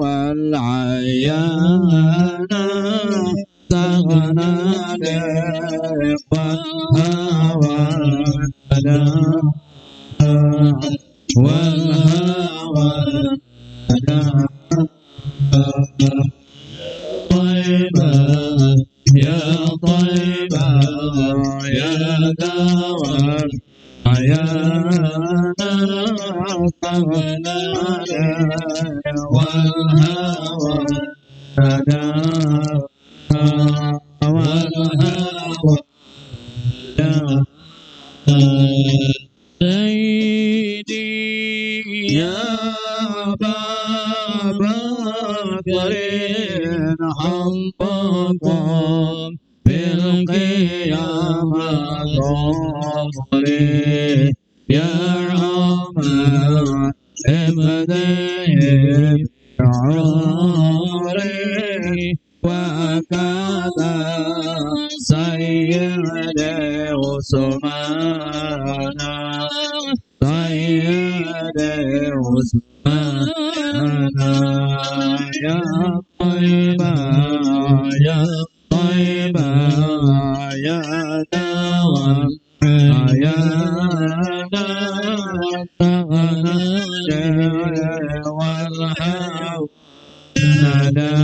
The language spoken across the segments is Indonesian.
والعيان تغنى والهوى والهوى طيبة يا طيبة يا دواء عيانا طغنا والهوى نادى والهوى سيدي يا أبا بكر حقكم بالقيامة ظهري يا عمر ابدي عمري وكذا سيد عثمان سيد عثمان يا طيبة يا طيبة يا دواء يا والهوى نادى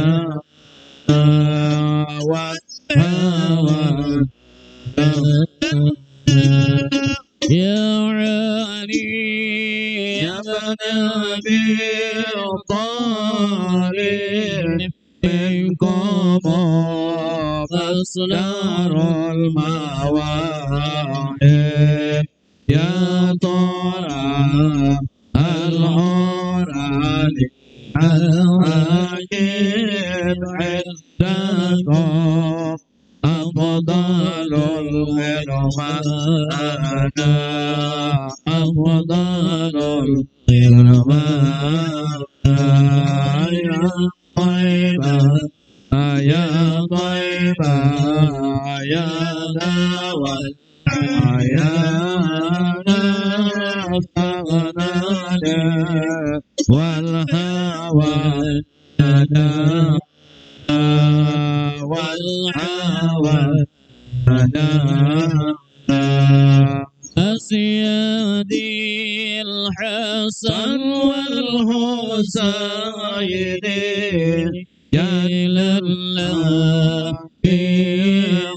والهوى يا علي يا بن أبي طالب منكم مصدر المواهب يا ترى العرى العجيب عندكم أفضل الغرمان أفضل الغرمان يا طيبة يا طيبة يا دواء يا نفسنا والهوى نادى والهوى نادى أسيادي الحسن والحسين يا لله في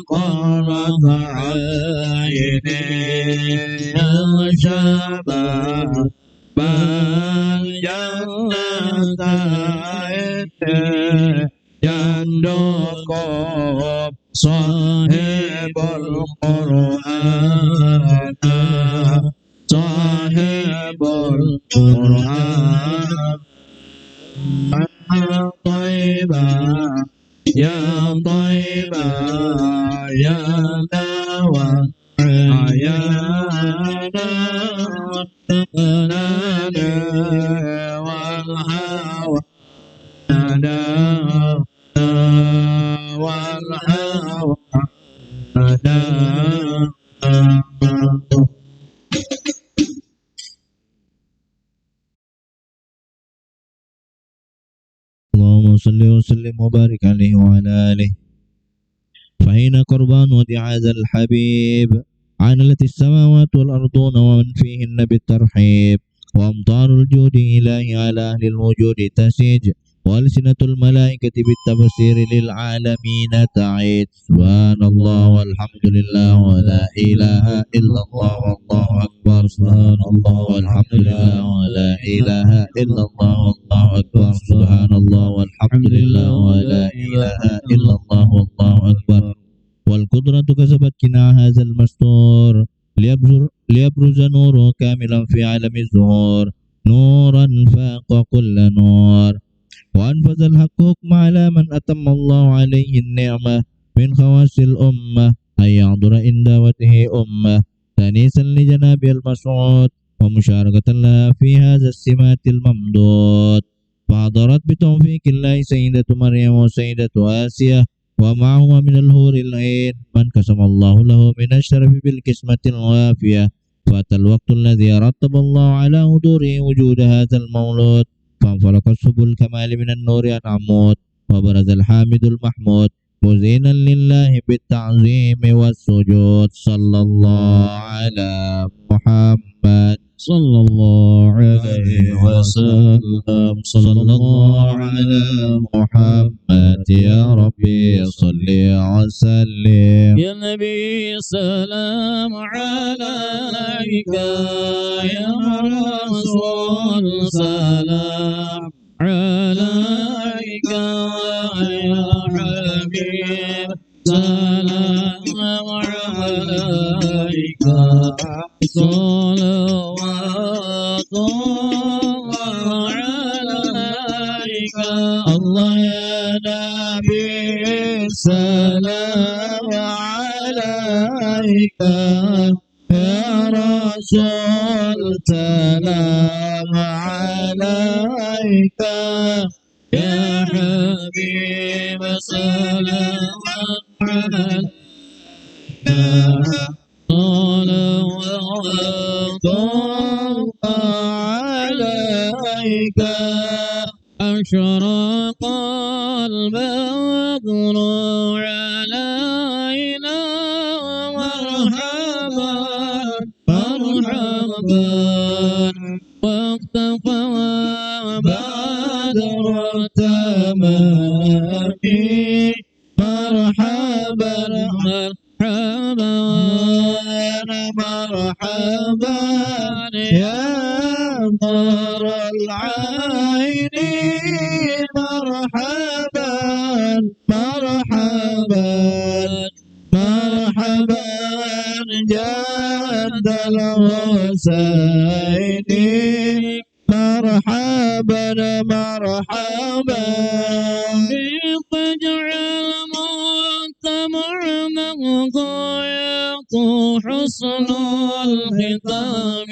قرة عيني يا شباب الجنة يندكم صاحب القرآن صاحب القرآن يا طيبة يا طيبة يا دواء يا والهوى نادى والهوى نادى اللهم صل وسلم وبارك عليه وعلى آله. فحين قربان ودي هذا الحبيب عانلت السماوات والأرضون ومن فيهن بالترحيب وأمطار الجود إلهي على أهل الوجود تسيج وألسنة الملائكة بالتبصير للعالمين تعيد سبحان الله والحمد لله ولا إله إلا الله والله أكبر سبحان الله والحمد لله ولا إله إلا الله والله أكبر سبحان الله والحمد لله ولا إله إلا الله والله أكبر. والقدرة كسبت كنا هذا المستور ليبرز نوره كاملا في عالم الظهور نورا فاق كل نور. وأنفذ الحق حكم على من أتم الله عليه النعمة من خواص الأمة أن يعذر إن دعوته أمة تأنيسا لجناب المسعود ومشاركة لها في هذا السمات الممدود. فحضرت بتوفيق الله سيدة مريم وسيدة آسيا ومعهما من الهور العين من قسم الله له من الشرف بالقسمة الوافية. فأتى الوقت الذي رتب الله على حضوره وجود هذا المولود فانفلق سبل الكمال من النور عن عمود وبرز الحامد المحمود مزينا لله بالتعظيم والسجود صلى الله على محمد صلى الله عليه وسلم صلى الله على محمد يا ربي صل وسلم يا نبي سلام عليك يا رسول سلام عليك يا حبيب سلام عليك صلوات الله عليك الله يا نبي سلام عليك يا رسول سلام عليك يا حبيب سلام عليك صلوات عليك أشرق البدر علينا مرحبا مرحبا واختفى بدر التمام مرحبا مرحبا مرحبا يا نور العين مرحبا مرحبا مرحبا جد الحسين مرحبا مرحبا اجعل مؤتمر مغاية حسن الختام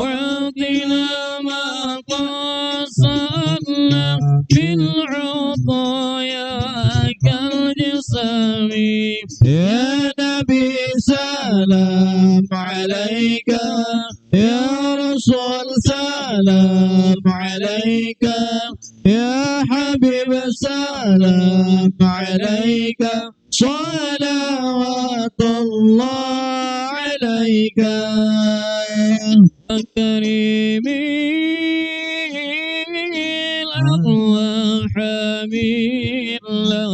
وعطنا ما قصدنا بالعطايا كالجسام يا نبي سلام عليك يا رسول سلام عليك يا حبيب سلام عليك صلوات الله عليك الكريم الأرواح الله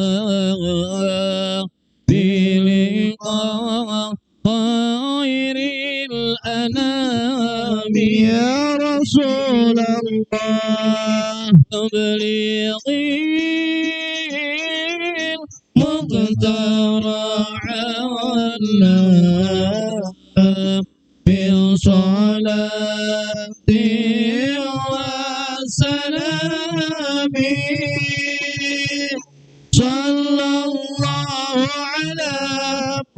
بلقاء خير الأنام يا رسول الله تبليغي المختار عنا بصلاتي وسلامي صلى الله على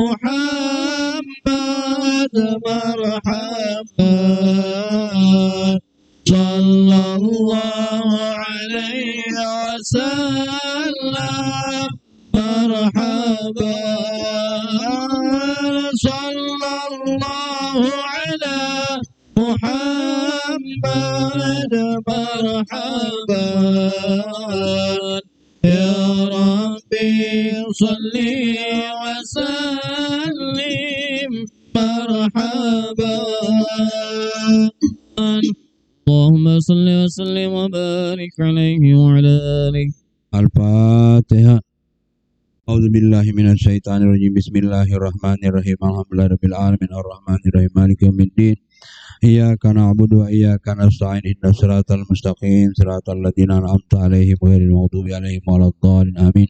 محمد مرحبا صلى الله عليه وسلم مرحبا صلى الله على محمد مرحبا يا ربي صل وسلم مرحبا اللهم صل وسلم وبارك عليه وعلى آله الفاتحة أعوذ بالله من الشيطان الرجيم بسم الله الرحمن الرحيم الحمد لله رب العالمين الرحمن الرحيم مالك يوم الدين إياك نعبد وإياك نستعين اهدنا الصراط المستقيم صراط الذين أنعمت عليهم غير المغضوب عليهم ولا الضالين آمين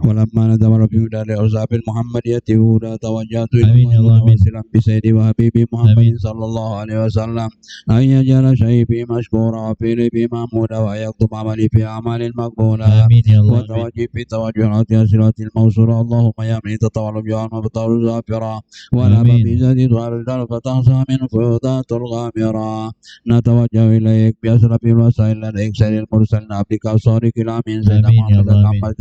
ولما ندمر في دار أصحاب المحمدية هدى توجهت إلى الله متوسلا بسيدي وحبيبي محمد صلى الله عليه وسلم أن يجعل شيبي مشكورا وفيلي بمحمودا ويكتب عملي في أعمال المقبولة وتوجه في توجهات صلات الموصولة اللهم يا من تطول بها المبطل زافرا ولا بميزة ظهر الدار فتنسى من فيضات الغامرة نتوجه إليك بأسرف الوسائل لديك سيد المرسلين عبدك الصادق الأمين سيدنا محمد محمد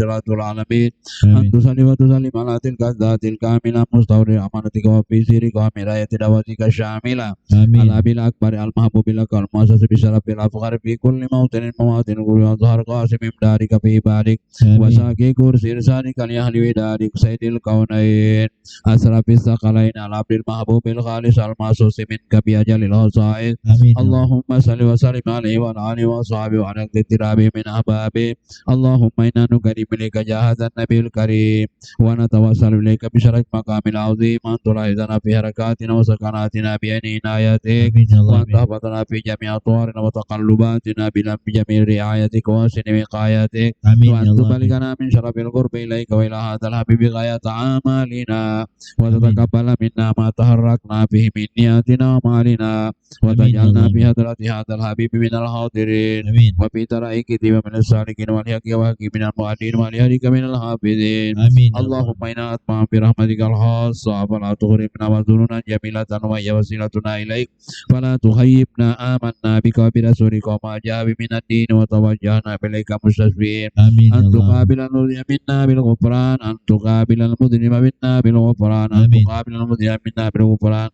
العالمين أن تصلي وتسلم على تلك الذات الكاملة مستودع أمانتك وفي سيرك ومراية دعوتك الشاملة على أبي الأكبر المحبوب لك المؤسس بشرف الأفخر في كل موطن مواطن وظهر قاسم إمدادك في بارك وساكي كرسي رسالك لأهل ودارك سيد الكونين أسرف الثقلين على عبد المحبوب الخالص المعصوص منك بأجل الخصائص اللهم صل وسلم عليه وعلى آله وصحبه وعلى اقترابه من أحبابه اللهم إنا نكرم إليك جاه النبي الكريم ونتوسل إليك بشرف مقام العظيم أن تلاحظنا في حركاتنا وسكناتنا بعين عنايتك وأن تحفظنا في جميع أطوارنا وتقلباتنا بجميع رعايتك وحسن وقايتك وأن تبلغنا من شرف القرب إليك وإلى هذا الحبيب غاية أعمالنا وتتقبل منا ما تحركنا به من نياتنا ومالنا وتجعلنا في حضرة هذا الحبيب من الحاضرين وفي ترائكه ومن السالكين والحق وحق من المؤدين والهديك من الحافظين اللهم إنا نطمع برحمتك الخاصة فلا تغرمنا وزنونا جميلة وهي وسيلتنا إليك فلا تخيبنا آمنا بك وبرسولك وما جاء من الدين وتوجهنا إليك مستشفين أن تقابل المذنب منا بالغفران أن تقابل المذنب منا بالغفران أن تقابل المذنب منا بالغفران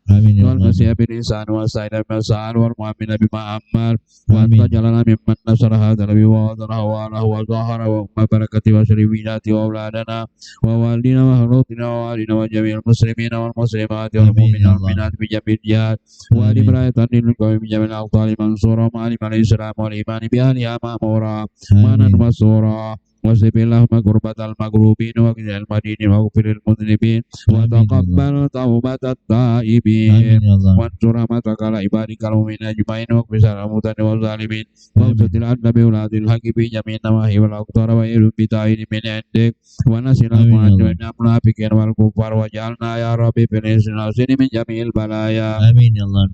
والمسيح بالإنسان والسائل بالمسائل والمؤمن بما أمر وأن تجعلنا ممن نصر هذا النبي ووضره وله وظهره وأم بركة وشريفيات وأولادنا ووالدنا وأخواتنا ووالدنا وجميع المسلمين والمسلمات والمؤمنين والمؤمنات بجميع الجهات وأن براية للقوم بجميع الأوطان منصورا وعلم الإسلام والإيمان بأهلها مأمورا مانا مسورا وسب اللهم قربة المغروبين وقل المدين واغفر المذنبين وتقبل توبة التائبين وانصر رحمتك على عبادك المؤمنين أجمعين واكفر الموتى والظالمين واقصد العدل بولاد الحق في جميع النواحي والأقطار وإيل بتعين من عندك ونسل المعد من المنافقين والكفار واجعلنا يا ربي في الإسلام من جميع البلايا آمين يا الله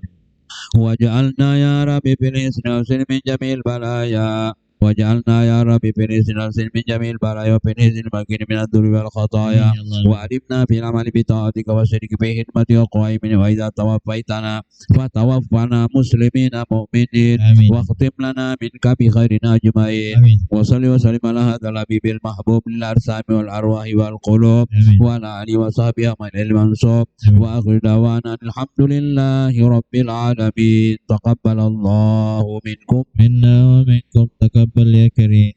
وجعلنا يا ربي في الإسلام من جميع البلايا وجعلنا يا ربي في الإسلام من جميع البلايا وفي الإذن المكين من الذنوب والخطايا وأدبنا في العمل بطاعتك والشرك في خدمتك وقائمين وإذا توفيتنا فتوفنا مسلمين مؤمنين واختم لنا منك بخير أجمعين وصل وسلم على هذا الحبيب المحبوب للأرسام والأرواح والقلوب وعلى آله وصحبه من المنصوب وآخر دعوانا الحمد لله رب العالمين تقبل الله منكم منا ومنكم تقبل يا كريم.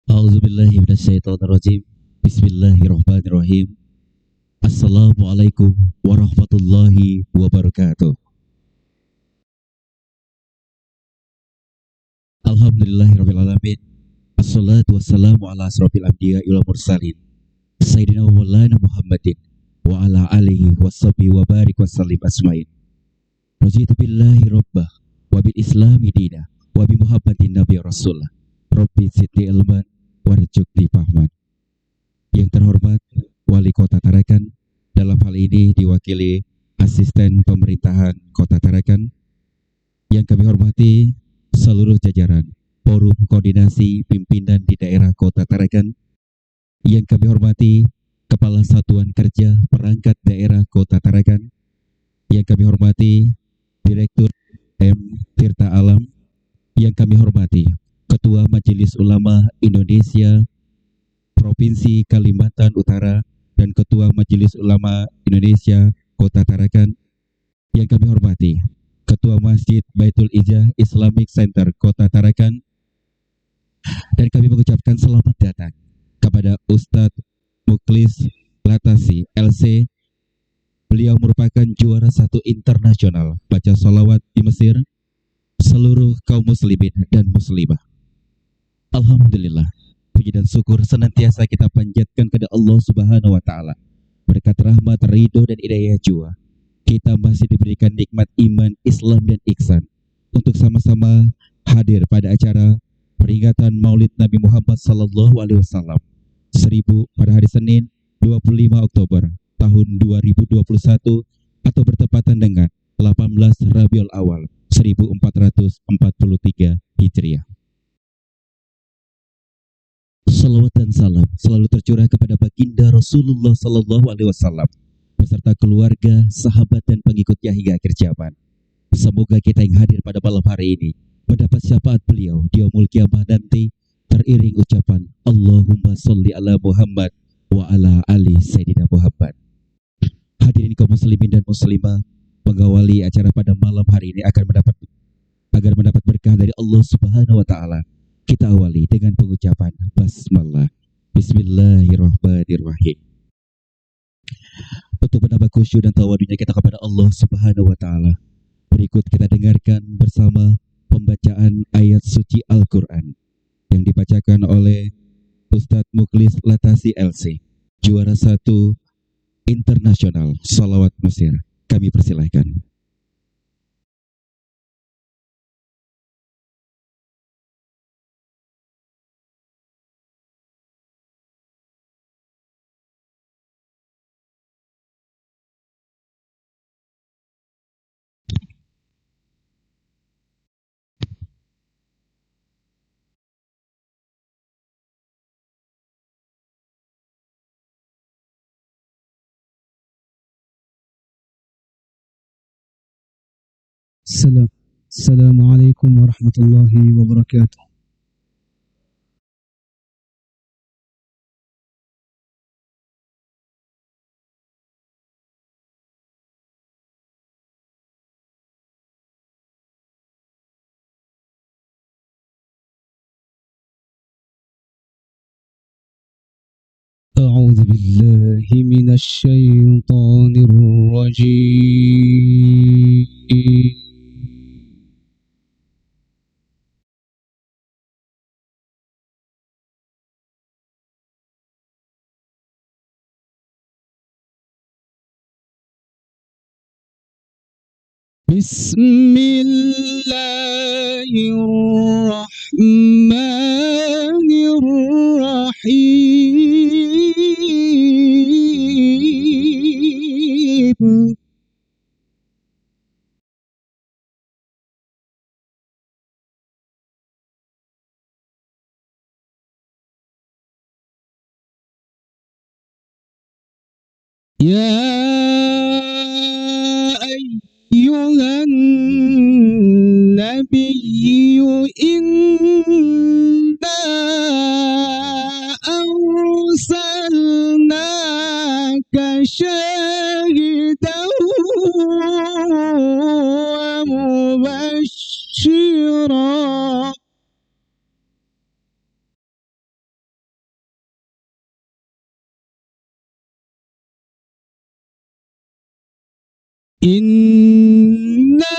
A'udzubillahi minasyaitonirrajim. Bismillahirrahmanirrahim. Assalamualaikum warahmatullahi wabarakatuh. Alhamdulillahirabbil alamin. Assalatu wassalamu ala asrofil anbiya wal mursalin. Sayyidina wa maulana Muhammadin wa ala alihi washabihi wa barik wasallim asmain. Raditu billahi rabbah wa bil islami dina wa bi Muhammadin nabiy rasul. Rabbi zidni ilman warzuqni fahman. Yang terhormat Wali Kota Tarakan, dalam hal ini diwakili Asisten Pemerintahan Kota Tarakan. Yang kami hormati seluruh jajaran Forum Koordinasi Pimpinan di Daerah Kota Tarakan. Yang kami hormati Kepala Satuan Kerja Perangkat Daerah Kota Tarakan. Yang kami hormati Direktur M. Tirta Alam. Yang kami hormati Ketua Majelis Ulama Indonesia Provinsi Kalimantan Utara dan Ketua Majelis Ulama Indonesia Kota Tarakan. Yang kami hormati Ketua Masjid Baitul Ijah Islamic Center Kota Tarakan, dan kami mengucapkan selamat datang kepada Ustadz Muklis Latasi LC. Beliau merupakan juara 1 internasional baca sholawat di Mesir, seluruh kaum muslimin dan muslimah. Alhamdulillah, puji dan syukur senantiasa kita panjatkan kepada Allah Subhanahu wa Ta'ala. Berkat rahmat, ridho, dan hidayah jua, kita masih diberikan nikmat iman, Islam, dan ihsan untuk sama-sama hadir pada acara peringatan Maulid Nabi Muhammad Sallallahu Alaihi Wasallam pada hari Senin 25 Oktober tahun 2021 atau bertepatan dengan 18 Rabiul Awal 1443 Hijriah. Salawat dan salam selalu tercurah kepada baginda Rasulullah Sallallahu Alaihi Wasallam beserta keluarga, sahabat, dan pengikutnya hingga akhir zaman. Semoga kita yang hadir pada malam hari ini mendapat syafaat beliau di yaumul qiyamah nanti, teriring ucapan Allahumma sholli ala Muhammad wa ala ali Sayyidina Muhammad. Hadirin kaum muslimin dan muslimah, mengawali acara pada malam hari ini agar mendapat berkah dari Allah Subhanahu wa Ta'ala. Kita awali dengan pengucapan basmalah. Bismillahirrahmanirrahim. Untuk menambah khusyuk dan tawadunya kita kepada Allah Subhanahu wa Ta'ala, berikut kita dengarkan bersama pembacaan ayat suci Al-Quran yang dibacakan oleh Ustadz Muklis Latasi LC, juara 1 internasional sholawat Mesir. Kami persilahkan. Assalamualaikum warahmatullahi wabarakatuh. أعوذ بالله من الشيطان الرجيم. بسم الله الرحمن الرحيم. يا أيها النبي إنا أرسلناك شاهدا ومبشرا إنا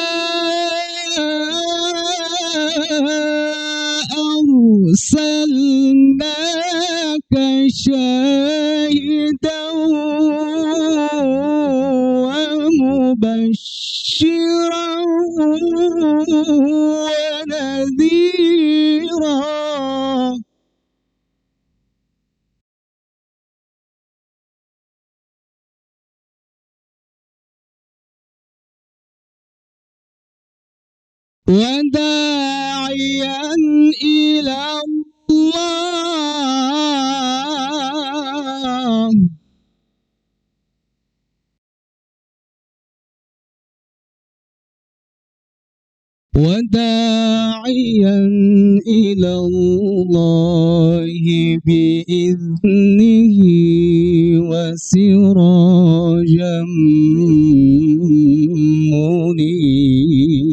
أرسلناك شاهدا ومبشرا ونذيرا. وداعيا إلى الله بإذنه وسراجا منيرا.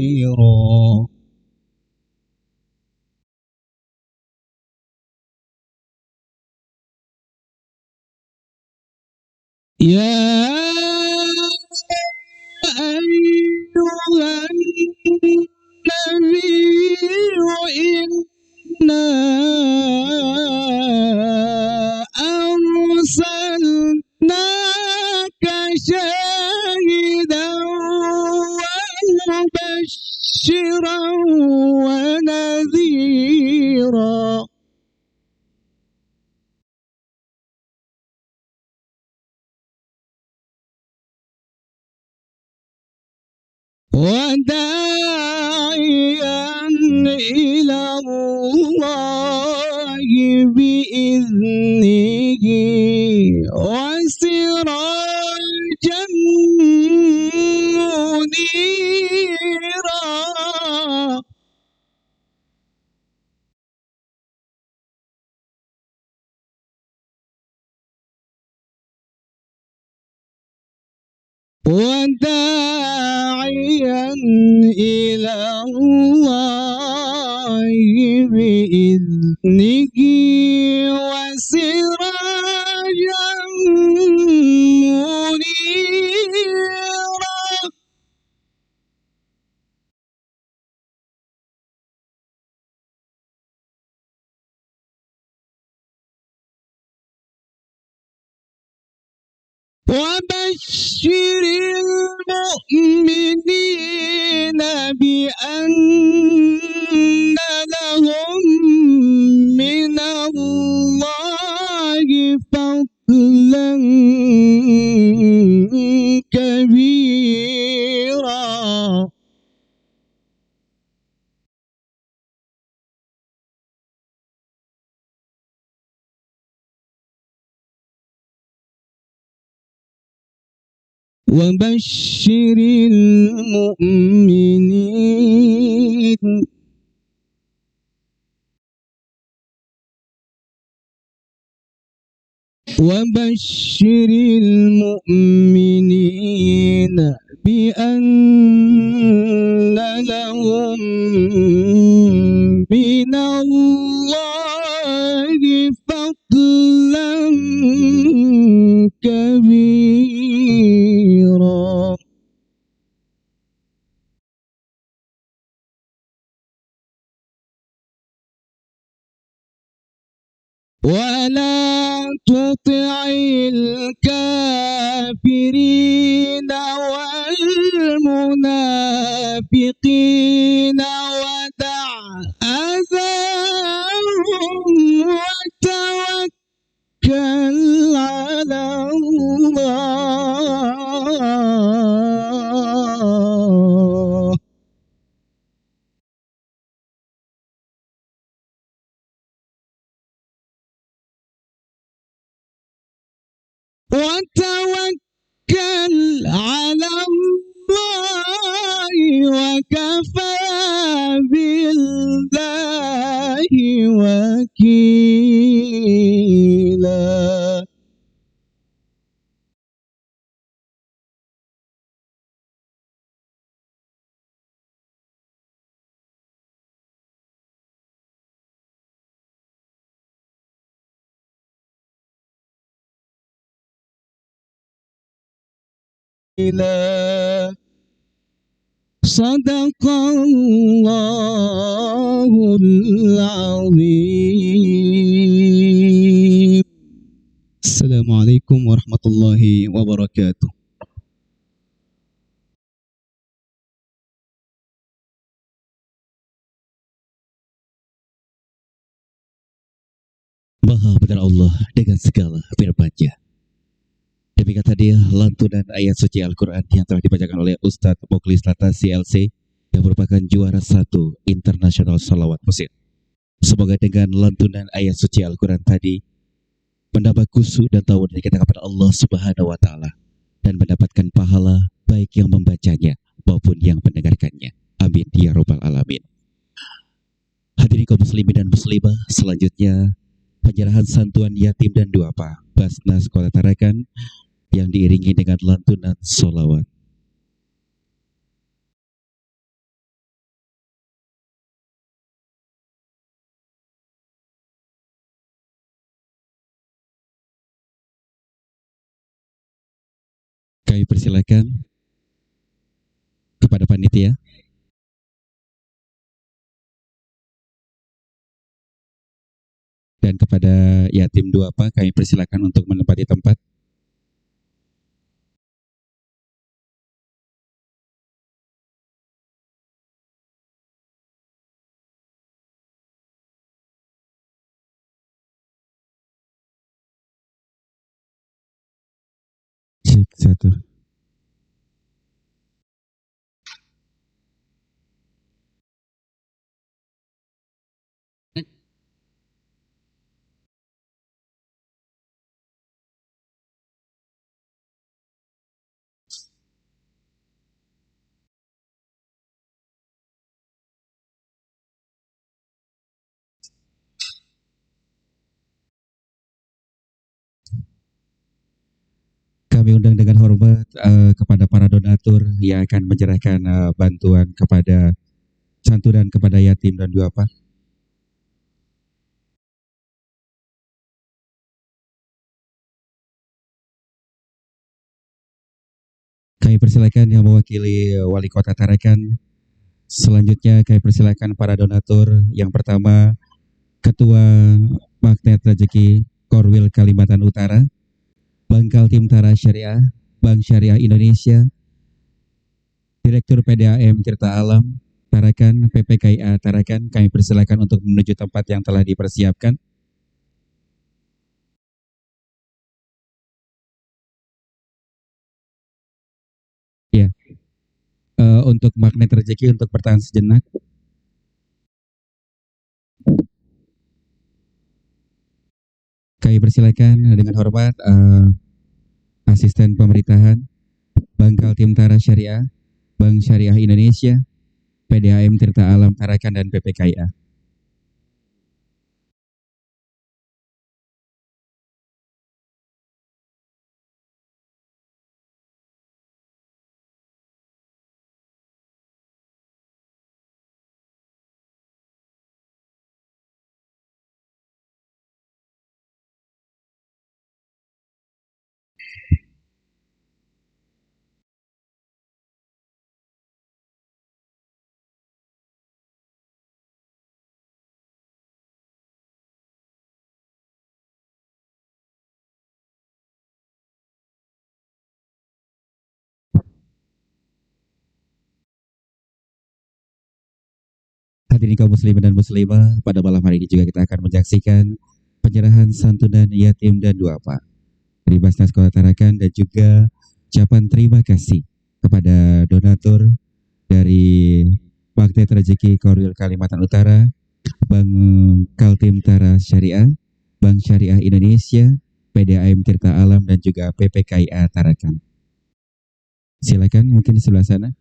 وداعيا إلى الله بإذنه وسراجا منيرا وداعيا إلى الله بإذنه وسراجا منيرا وبشر المؤمنين بأن لهم من الله فضلا كبيرا وبشر المؤمنين وبشر المؤمنين بأن لهم من الله فضلا كبيرا ولا تطع الكافرين والمنافقين ودع أذاهم وتوكل على الله وتوكل على الله وكفى بالله وكيلا صدق الله العظيم. السلام عليكم ورحمة الله وبركاته. Maha benar Allah dengan segala firman-Nya. Demikian tadi lantunan ayat suci Al-Quran yang telah dibacakan oleh Ustadz Mukhlis Lata CLC yang merupakan juara 1 Internasional Salawat Mesir. Semoga dengan lantunan ayat suci Al-Quran tadi mendapat khusyuk dan tahu dari kita kepada Allah Subhanahu wa Ta'ala dan mendapatkan pahala baik yang membacanya maupun yang mendengarkannya. Amin ya Rabbal Alamin. Hadirin kaum muslimin dan muslimah, selanjutnya penyerahan santuan yatim dan duafa Basnas Kota Tarakan yang diiringi dengan lantunan sholawat. Kami persilakan kepada panitia dan kepada yatim duafa kami persilakan untuk menempati tempat. Cek 1. kami undang dengan hormat kepada para donatur yang akan menyerahkan bantuan kepada santunan kepada yatim dan duafa. Kami persilakan yang mewakili Wali Kota Tarakan. Selanjutnya kami persilakan para donatur. Yang pertama, Ketua Magnet Rezeki Korwil Kalimantan Utara, Bank Kaltim Tara Syariah, Bank Syariah Indonesia, Direktur PDAM Tirta Alam Tarakan, PPKIA Tarakan. Kami persilakan untuk menuju tempat yang telah dipersiapkan. Ya, untuk Magnet Rezeki untuk bertahan sejenak. Kami persilakan dengan hormat Asisten Pemerintahan Bank Kaltim Tara Syariah, Bank Syariah Indonesia, PDAM Tirta Alam Tarakan, dan PPKIA. Hadirin kaum muslimin dan muslimah, pada malam hari ini juga kita akan menyaksikan penyerahan santunan yatim dan duafa dari Basnas Kota Tarakan dan juga ucapan terima kasih kepada donatur dari Magnet Rezeki Korwil Kalimantan Utara, Bank Kaltim Tara Syariah, Bank Syariah Indonesia, PDAM Tirta Alam, dan juga PPKIA Tarakan. Silakan mungkin di sebelah sana.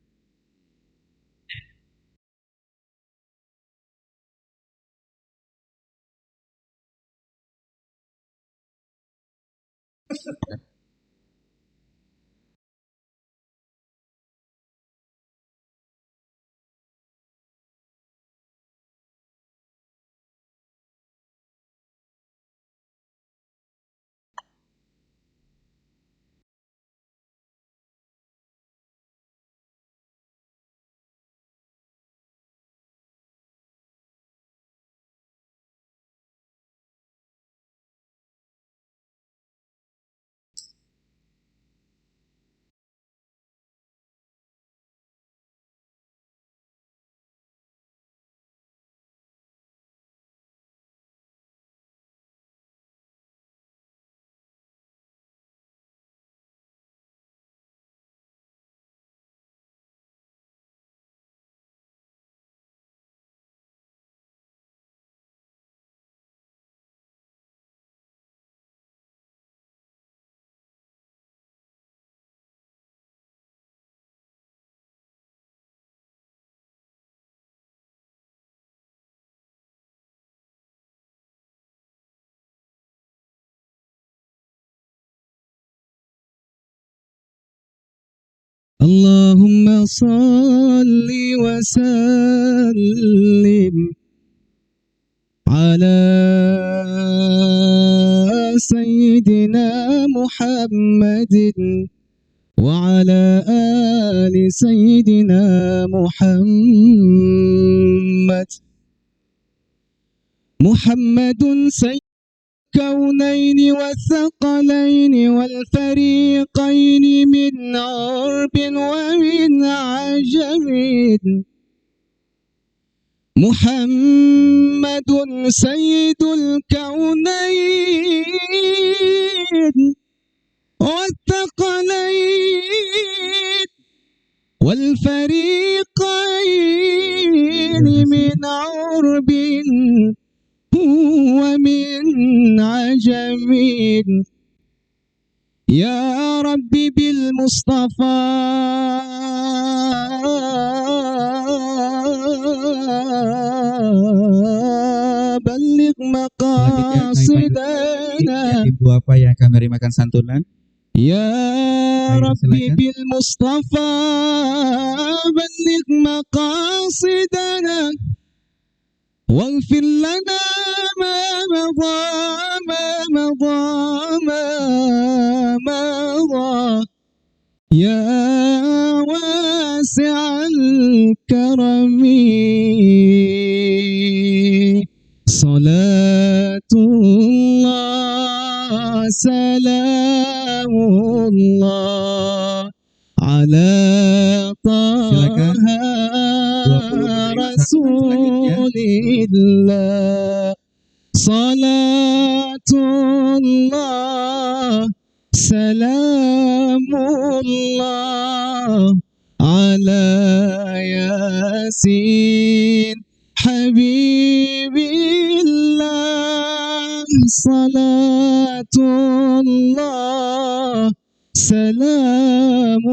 Allahumma salli wa sallim ala Sayyidina Muhammadin wa ala ali Sayyidina Muhammadun Sayyid الكونين والثقلين والفريقين من عرب ومن عجم محمد سيد الكونين والثقلين والفريقين من عرب ومن عجم يا ربي بالمصطفى بلغ مقاصدنا. Yatim duafa yang akan menerima santunan يا ربي بالمصطفى بلغ مقاصدنا واغفر لنا ما مضى يا واسع الكرم صلاة الله سلام الله على طه رسول الله صلاة الله سلام الله على ياسين حبيب الله صلاة الله سلام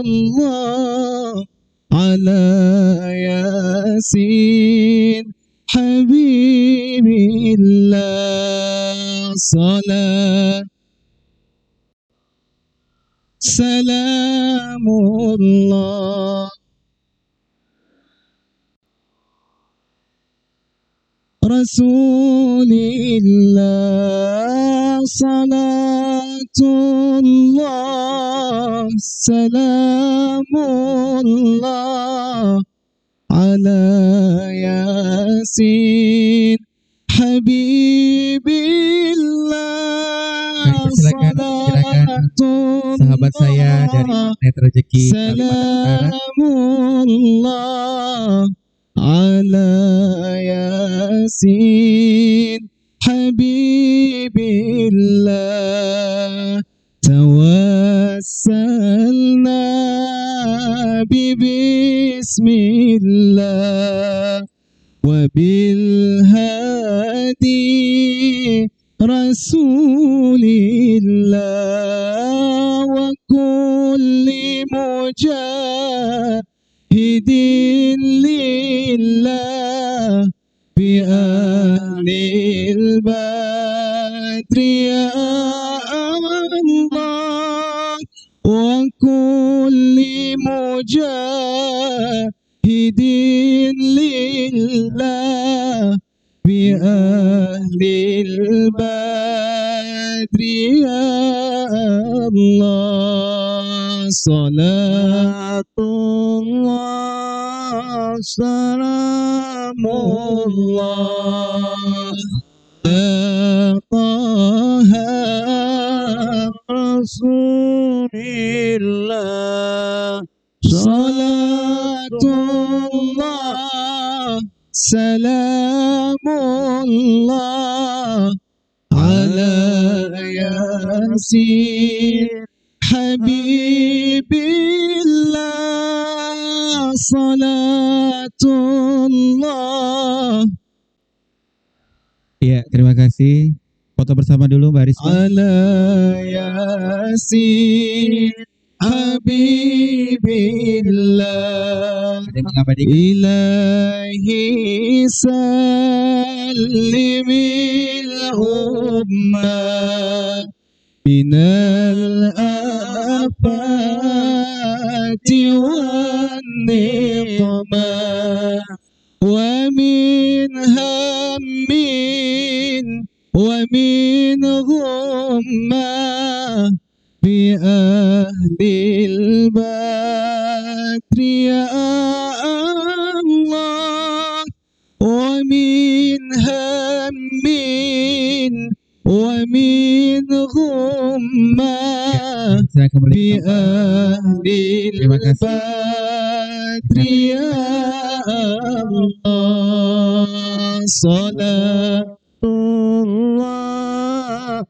الله على ياسين حبيب الله صلاة سلام الله رسول الله صلاة الله سلام الله على ياسين حبيب الله silakan sahabat saya dari Magnet Rezeki سلام الله على ياسين حبيب الله توسلنا ببسم الله وبالهادي رسول الله وكل مجاهد لله بأهل البدر يا الله وكل مجاهد لله بأهل البدر يا الله صلاة الله سلام الله يا طه رسول الله صلاة الله سلام الله على ياسين حبيب الله صلاة الله. Ya, terima kasih. Foto bersama dulu Mbak Risma. على ياسين حبيب الله Ada yang mengabadikan. إلهي سلم الأمة من الآفات والنقمة ومن هم ومن غمة بأهل البدر يا الله ومن هم ومن غمة Saya kembali. بأهل Terima kasih. البدر يا الله صلاة الله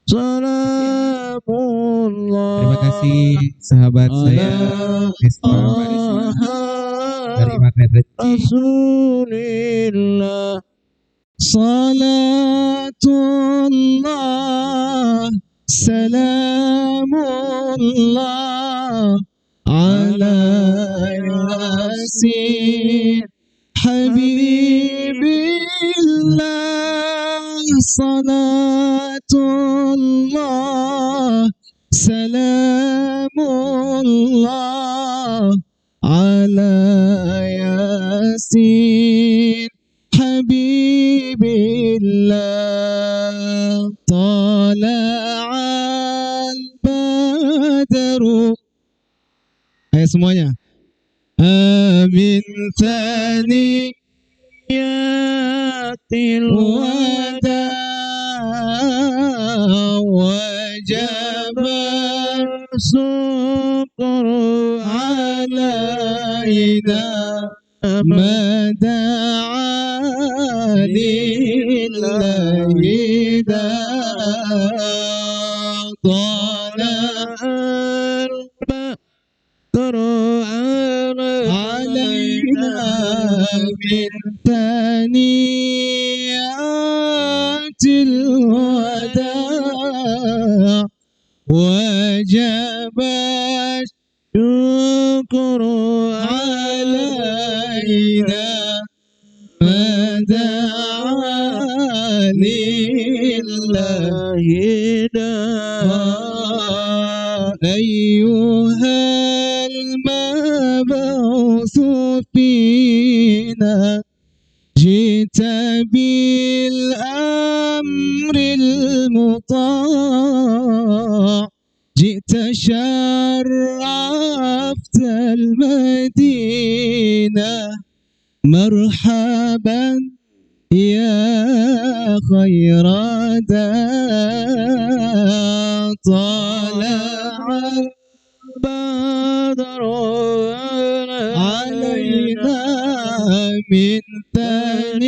سلام الله. Terima kasih sahabat saya Risma Mbak Risma dari Magnet Rezeki. رسول الله صلاة الله سلام الله على ياسين حبيب الله صلاة الله سلام الله على ياسين حبيب الله طلع البدر. Ayo semuanya. Amin ثنيات الوداع وجب الشكر علينا ما دعا لله طلع البدر علينا من ثنيات الوداع وجب الشكر علينا ما دعا لله أيها المبعوث فينا جئت بالأمر المطاع جئت شرفت المدينة مرحبا يا خير داع طلع البدر علينا من ثنيات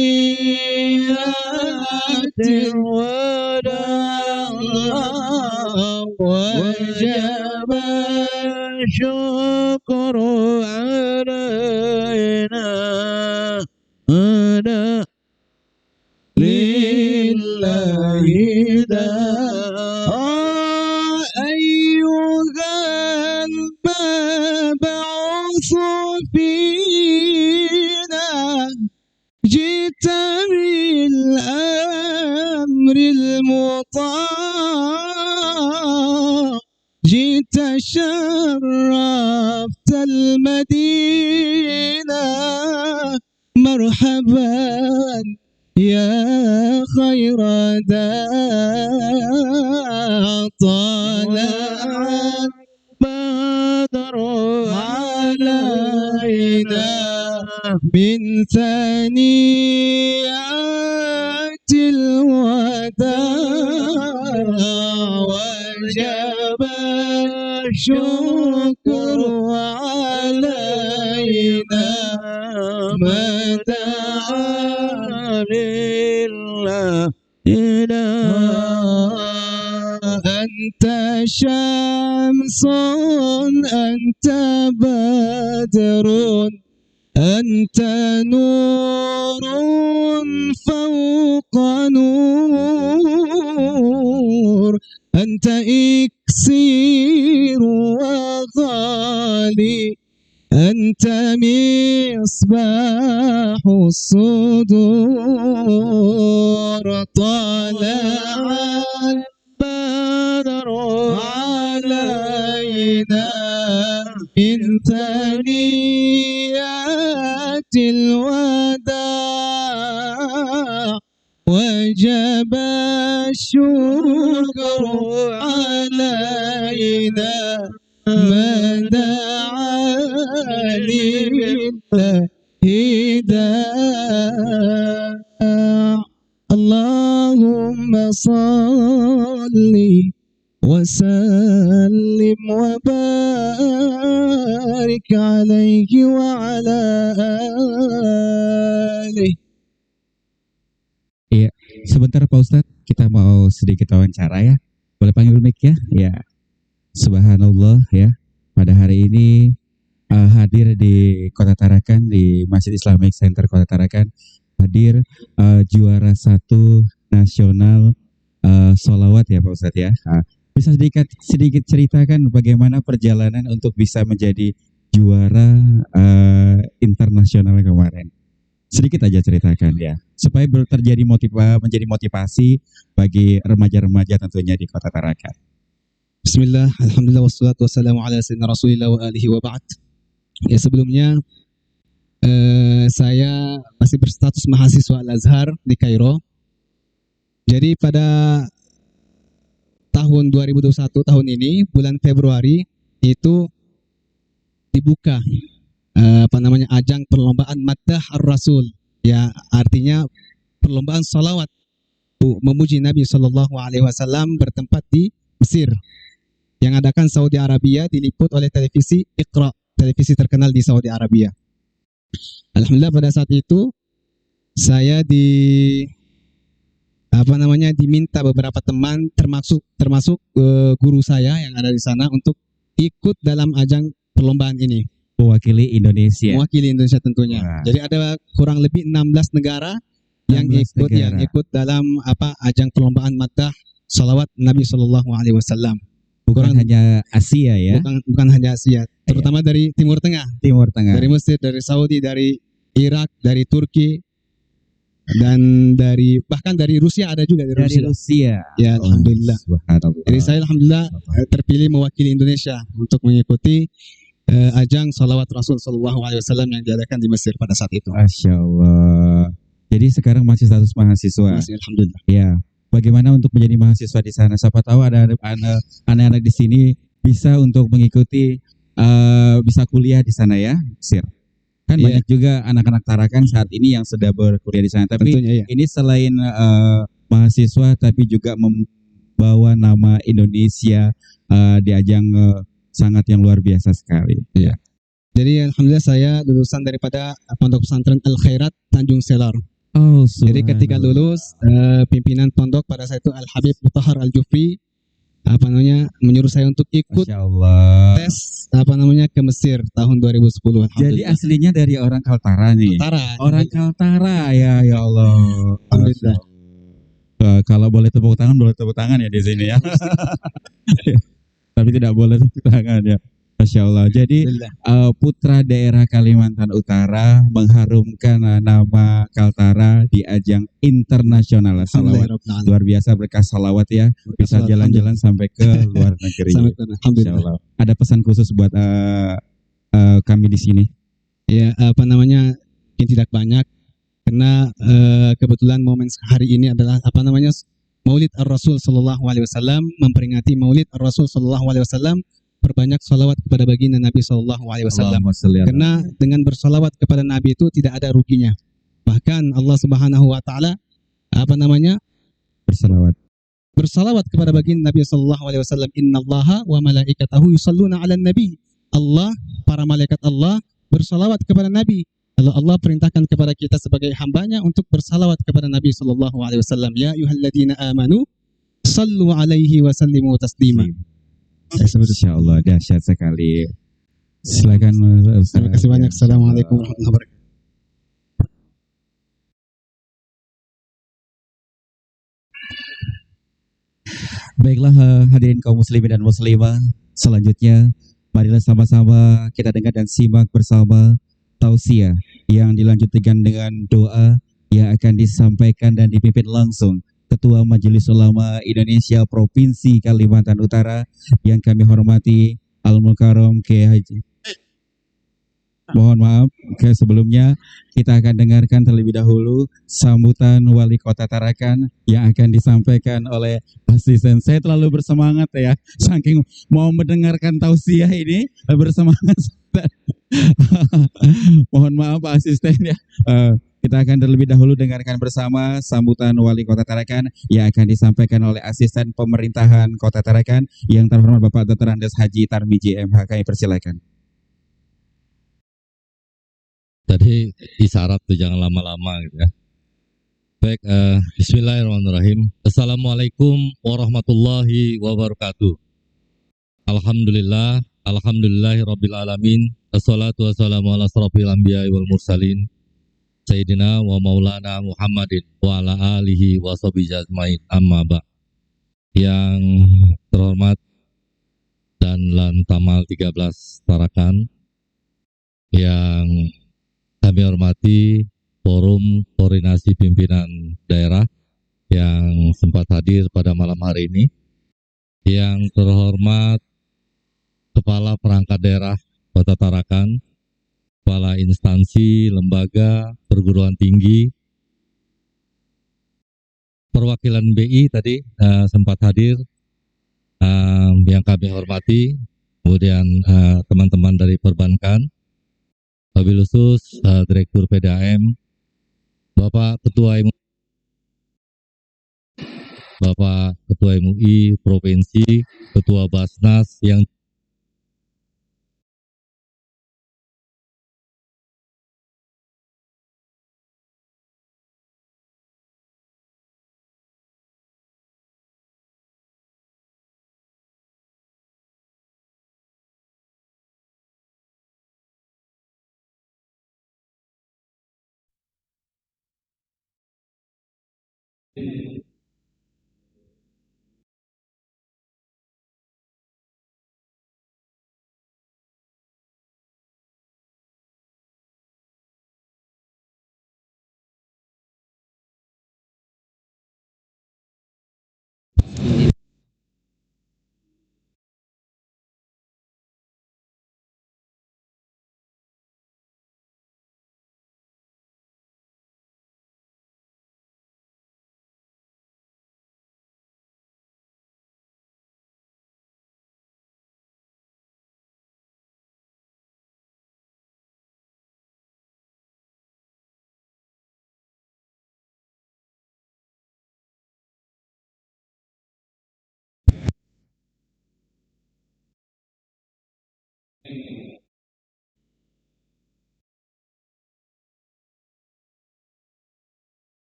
الوداع وجب الشكر علينا لله أيها المبعوث فينا جئت بالأمر المطاع جئت شرفت المدينة مرحبا يا خير داع طلع البدر علينا من ثنيات الوداع وجب الشكر علينا ما دعا لله أنت شمس أنت بدر أنت نور فوق نور أنت إكسير وغالي أنت مصباح الصدور طلع البدر علينا من ثنيات الوداع وجب الشكر علينا ما دعا لله داع اللهم صل وسلم وبارك عليه وعلى آله. Iya, sebentar Pak Ustadz, kita mau sedikit wawancara ya. Boleh panggil mic ya? Ya, subhanallah ya. Pada hari ini hadir di Kota Tarakan, di Masjid Islamic Center Kota Tarakan, hadir juara 1 nasional sholawat ya Pak Ustadz ya. Bisa sedikit ceritakan bagaimana perjalanan untuk bisa menjadi juara internasional kemarin? Sedikit aja ceritakan ya, supaya menjadi motivasi bagi remaja-remaja tentunya di Kota Tarakan. Bismillah, alhamdulillah wassalatu wassalamu ala sayyidina Rasulillah wa alihi wa ba'd. Ya sebelumnya saya masih berstatus mahasiswa Al-Azhar di Kairo. Jadi pada tahun 2021 tahun ini bulan Februari itu dibuka ajang perlombaan Maddah Ar-Rasul. Ya artinya perlombaan salawat memuji Nabi Shallallahu Alaihi Wasallam bertempat di Mesir. Yang adakan Saudi Arabia, diliput oleh televisi Iqra, televisi terkenal di Saudi Arabia. Alhamdulillah pada saat itu saya diminta beberapa teman termasuk guru saya yang ada di sana untuk ikut dalam ajang perlombaan ini. Mewakili Indonesia. Mewakili Indonesia tentunya. Wah. Jadi ada kurang lebih 16 negara yang ikut dalam ajang perlombaan Maddah salawat Nabi Shallallahu Alaihi Wasallam. Bukan hanya Asia ya. Bukan hanya Asia, terutama dari Timur Tengah. Timur Tengah. Dari Mesir, dari Saudi, dari Irak, dari Turki, dan bahkan dari Rusia ada juga dari Rusia. Ya alhamdulillah. Jadi saya alhamdulillah terpilih mewakili Indonesia untuk mengikuti ajang salawat Rasul Shallallahu Alaihi Wasallam yang diadakan di Mesir pada saat itu. Masya Allah. Jadi sekarang masih status mahasiswa. Masih alhamdulillah. Ya. Bagaimana untuk menjadi mahasiswa di sana? Siapa tahu ada anak-anak di sini bisa untuk mengikuti bisa kuliah di sana ya, Sir. Kan banyak juga anak-anak Tarakan saat ini yang sudah berkuliah di sana. Tapi tentunya, ini selain mahasiswa, tapi juga membawa nama Indonesia di ajang sangat yang luar biasa sekali. Ya. Jadi alhamdulillah saya lulusan daripada Pondok Pesantren Al Khairat Tanjung Selar. Oh, jadi ketika lulus pimpinan pondok pada saat itu Al Habib Mutahar Al Jufri menyuruh saya untuk ikut tes ke Mesir tahun 2010. Jadi aslinya dari orang Kaltara nih. Orang Kaltara ya Allah. Alhamdulillah. Kalau boleh tepuk tangan ya di sini ya. Tapi tidak boleh tepuk tangan ya. Masya Allah. Jadi putra daerah Kalimantan Utara mengharumkan nama Kaltara di ajang internasional salawat. Luar biasa berkah salawat ya. Bisa jalan-jalan sampai ke luar negeri. Masya Allah. Ada pesan khusus buat kami di sini? Ya mungkin tidak banyak karena kebetulan momen hari ini adalah Maulid Ar-Rasul Sallallahu Alaihi Wasallam, memperingati Maulid Ar-Rasul Sallallahu Alaihi Wasallam. Perbanyak salawat kepada baginda Nabi Sallallahu Alaihi Wasallam. Karena dengan bersalawat kepada Nabi itu tidak ada ruginya. Bahkan Allah Subhanahu Wa Taala bersalawat kepada baginda Nabi Sallallahu Alaihi Wasallam. Innallaha wa malaikatahu yusalluna 'alan nabi. Allah, para malaikat Allah bersalawat kepada Nabi. Allah perintahkan kepada kita sebagai hambanya untuk bersalawat kepada Nabi Sallallahu Alaihi Wasallam. Ya ayyuhalladzina amanu sallu 'alaihi wa sallimu taslima. Insya Allah dahsyat sekali. Silakan. Terima kasih banyak. Assalamualaikum warahmatullahi wabarakatuh. Baiklah hadirin kaum muslimin dan muslimah, selanjutnya marilah sama-sama kita dengar dan simak bersama tausiah yang dilanjutkan dengan doa yang akan disampaikan dan dipimpin langsung Ketua Majelis Ulama Indonesia Provinsi Kalimantan Utara yang kami hormati Al-Mukarram Kiai Haji. Mohon maaf, sebelumnya kita akan dengarkan terlebih dahulu sambutan Wali Kota Tarakan yang akan disampaikan oleh asisten. Saya terlalu bersemangat ya, saking mau mendengarkan tausiah ini bersemangat. Mohon maaf Pak Asisten ya. Kita akan terlebih dahulu dengarkan bersama sambutan Wali Kota Tarakan yang akan disampaikan oleh Asisten Pemerintahan Kota Tarakan yang terhormat Bapak Dr. Andes Haji Tarmizi MH. Kami persilakan. Tadi isyarat tuh jangan lama-lama gitu ya. Baik, bismillahirrahmanirrahim. Assalamualaikum warahmatullahi wabarakatuh. Alhamdulillahirabbil alamin. Wassalatu wassalamu ala asrofil anbiya'i wal mursalin. Sayyidina wa maulana Muhammadin wa ala alihi wa sahbihi ajmain, amma ba'. Yang terhormat dan Lantamal 13 Tarakan, yang kami hormati Forum Koordinasi Pimpinan Daerah yang sempat hadir pada malam hari ini, yang terhormat Kepala Perangkat Daerah Kota Tarakan, Kepala Instansi, Lembaga, Perguruan Tinggi, perwakilan BI tadi sempat hadir, yang kami hormati, kemudian teman-teman dari perbankan, wabil khusus Direktur PDAM, Bapak Ketua MUI Provinsi, Ketua Basnas yang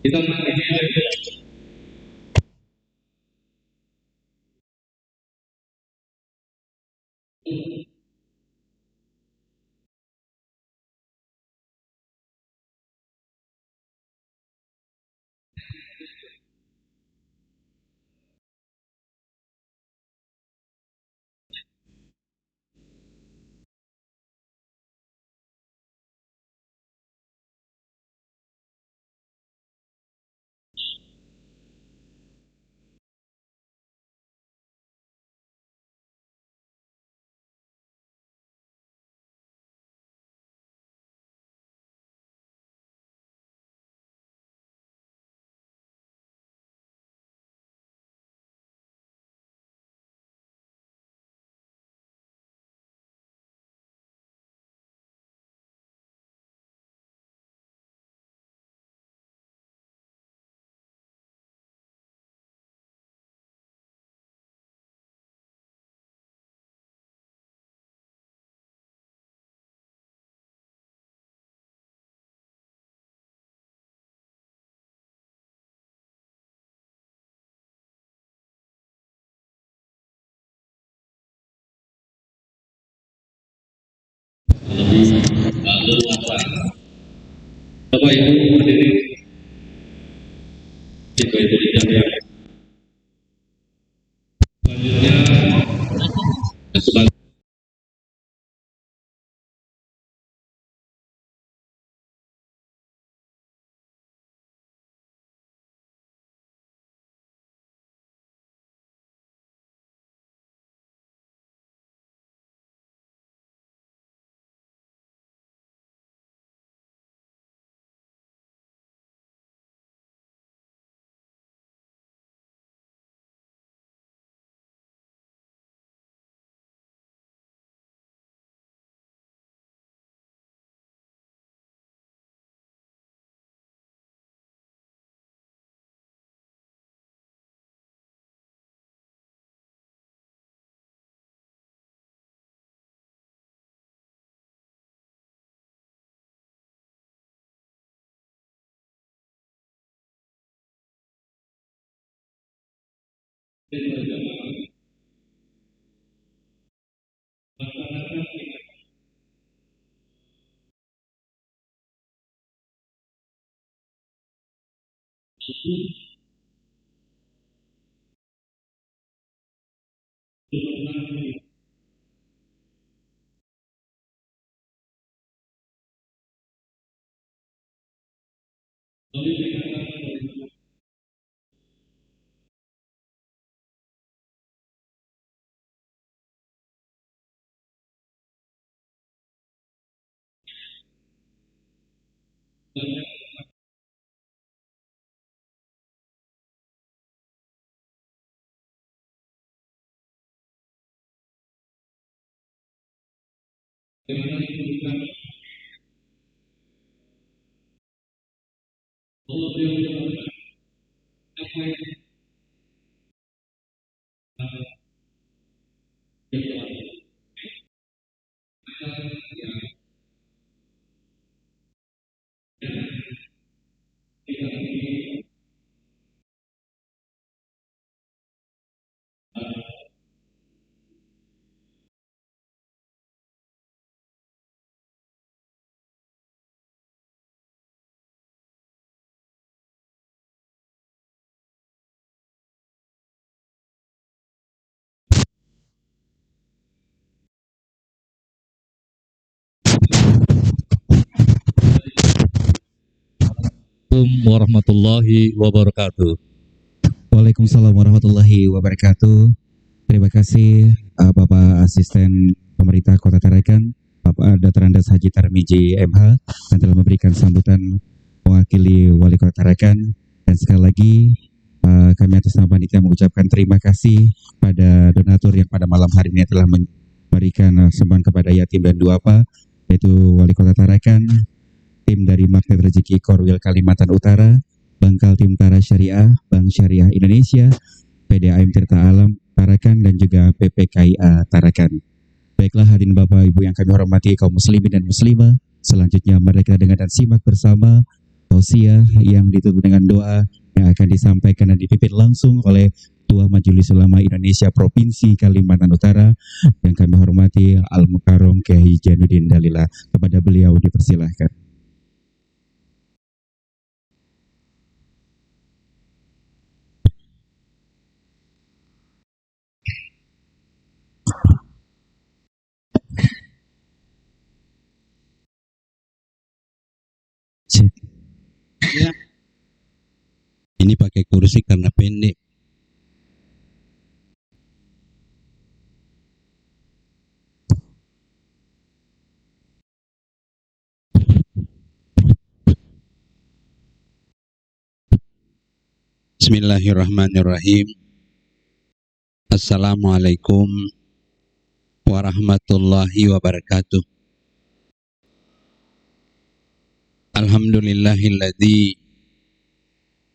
kita Bapak Ibu hadirin, Bapak Ibu yang selanjutnya Assalamualaikum warahmatullahi wabarakatuh. Waalaikumsalam warahmatullahi wabarakatuh. Terima kasih Bapak Asisten Pemerintah Kota Tarakan, Bapak Dr. Andes Haji Tarmiji MH, yang telah memberikan sambutan mewakili Wali Kota Tarakan. Dan sekali lagi kami atas nama panitia mengucapkan terima kasih pada donatur yang pada malam hari ini telah memberikan sumbangan kepada yatim dan duafa, yaitu Wali Kota Tarakan, tim dari Magnet Rezeki Korwil Kalimantan Utara, Bangkal Tim Tara Syariah, Bank Syariah Indonesia, PDAM Tirta Alam Tarakan, dan juga PPKIA Tarakan. Baiklah hadirin Bapak Ibu yang kami hormati kaum muslimin dan muslimah, selanjutnya mari kita dengar dan simak bersama tausiah yang ditutup dengan doa yang akan disampaikan dan dipimpin langsung oleh Ketua Majelis Ulama Indonesia Provinsi Kalimantan Utara yang kami hormati Al-Mukarram Kiai Jainuddin Dalila. Kepada beliau dipersilahkan. Ya. Ini pakai kursi karena pendek. Bismillahirrahmanirrahim. Assalamualaikum warahmatullahi wabarakatuh. Alhamdulillahilladzi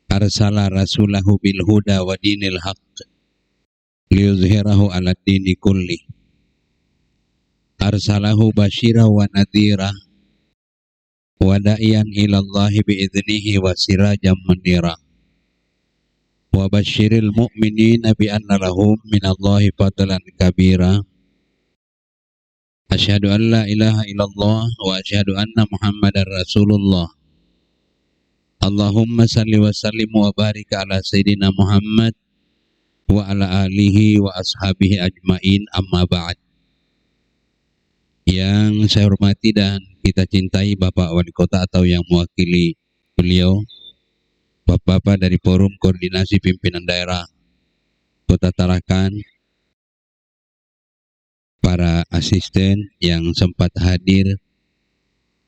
arsala rasulahu bil huda wa dinil haqq liyuzhirahu ala dini kulli. Arsalahu basyira wa nadhira wa da'iyan ilallahi bi'idhnihi wa sirajan munira. Wa basyiril mu'minina bi anna lahum minallahi fadlan kabira. Asyhadu an la ilaha illallah wa asyhadu anna Muhammadar Rasulullah. Allahumma salli wa sallim wa barik ala Sayyidina Muhammad wa ala alihi wa ashabihi ajmain, amma ba'd. Yang saya hormati dan kita cintai Bapak Wali Kota atau yang mewakili beliau, Bapak-bapak dari Forum Koordinasi Pimpinan Daerah Kota Tarakan, para asisten yang sempat hadir,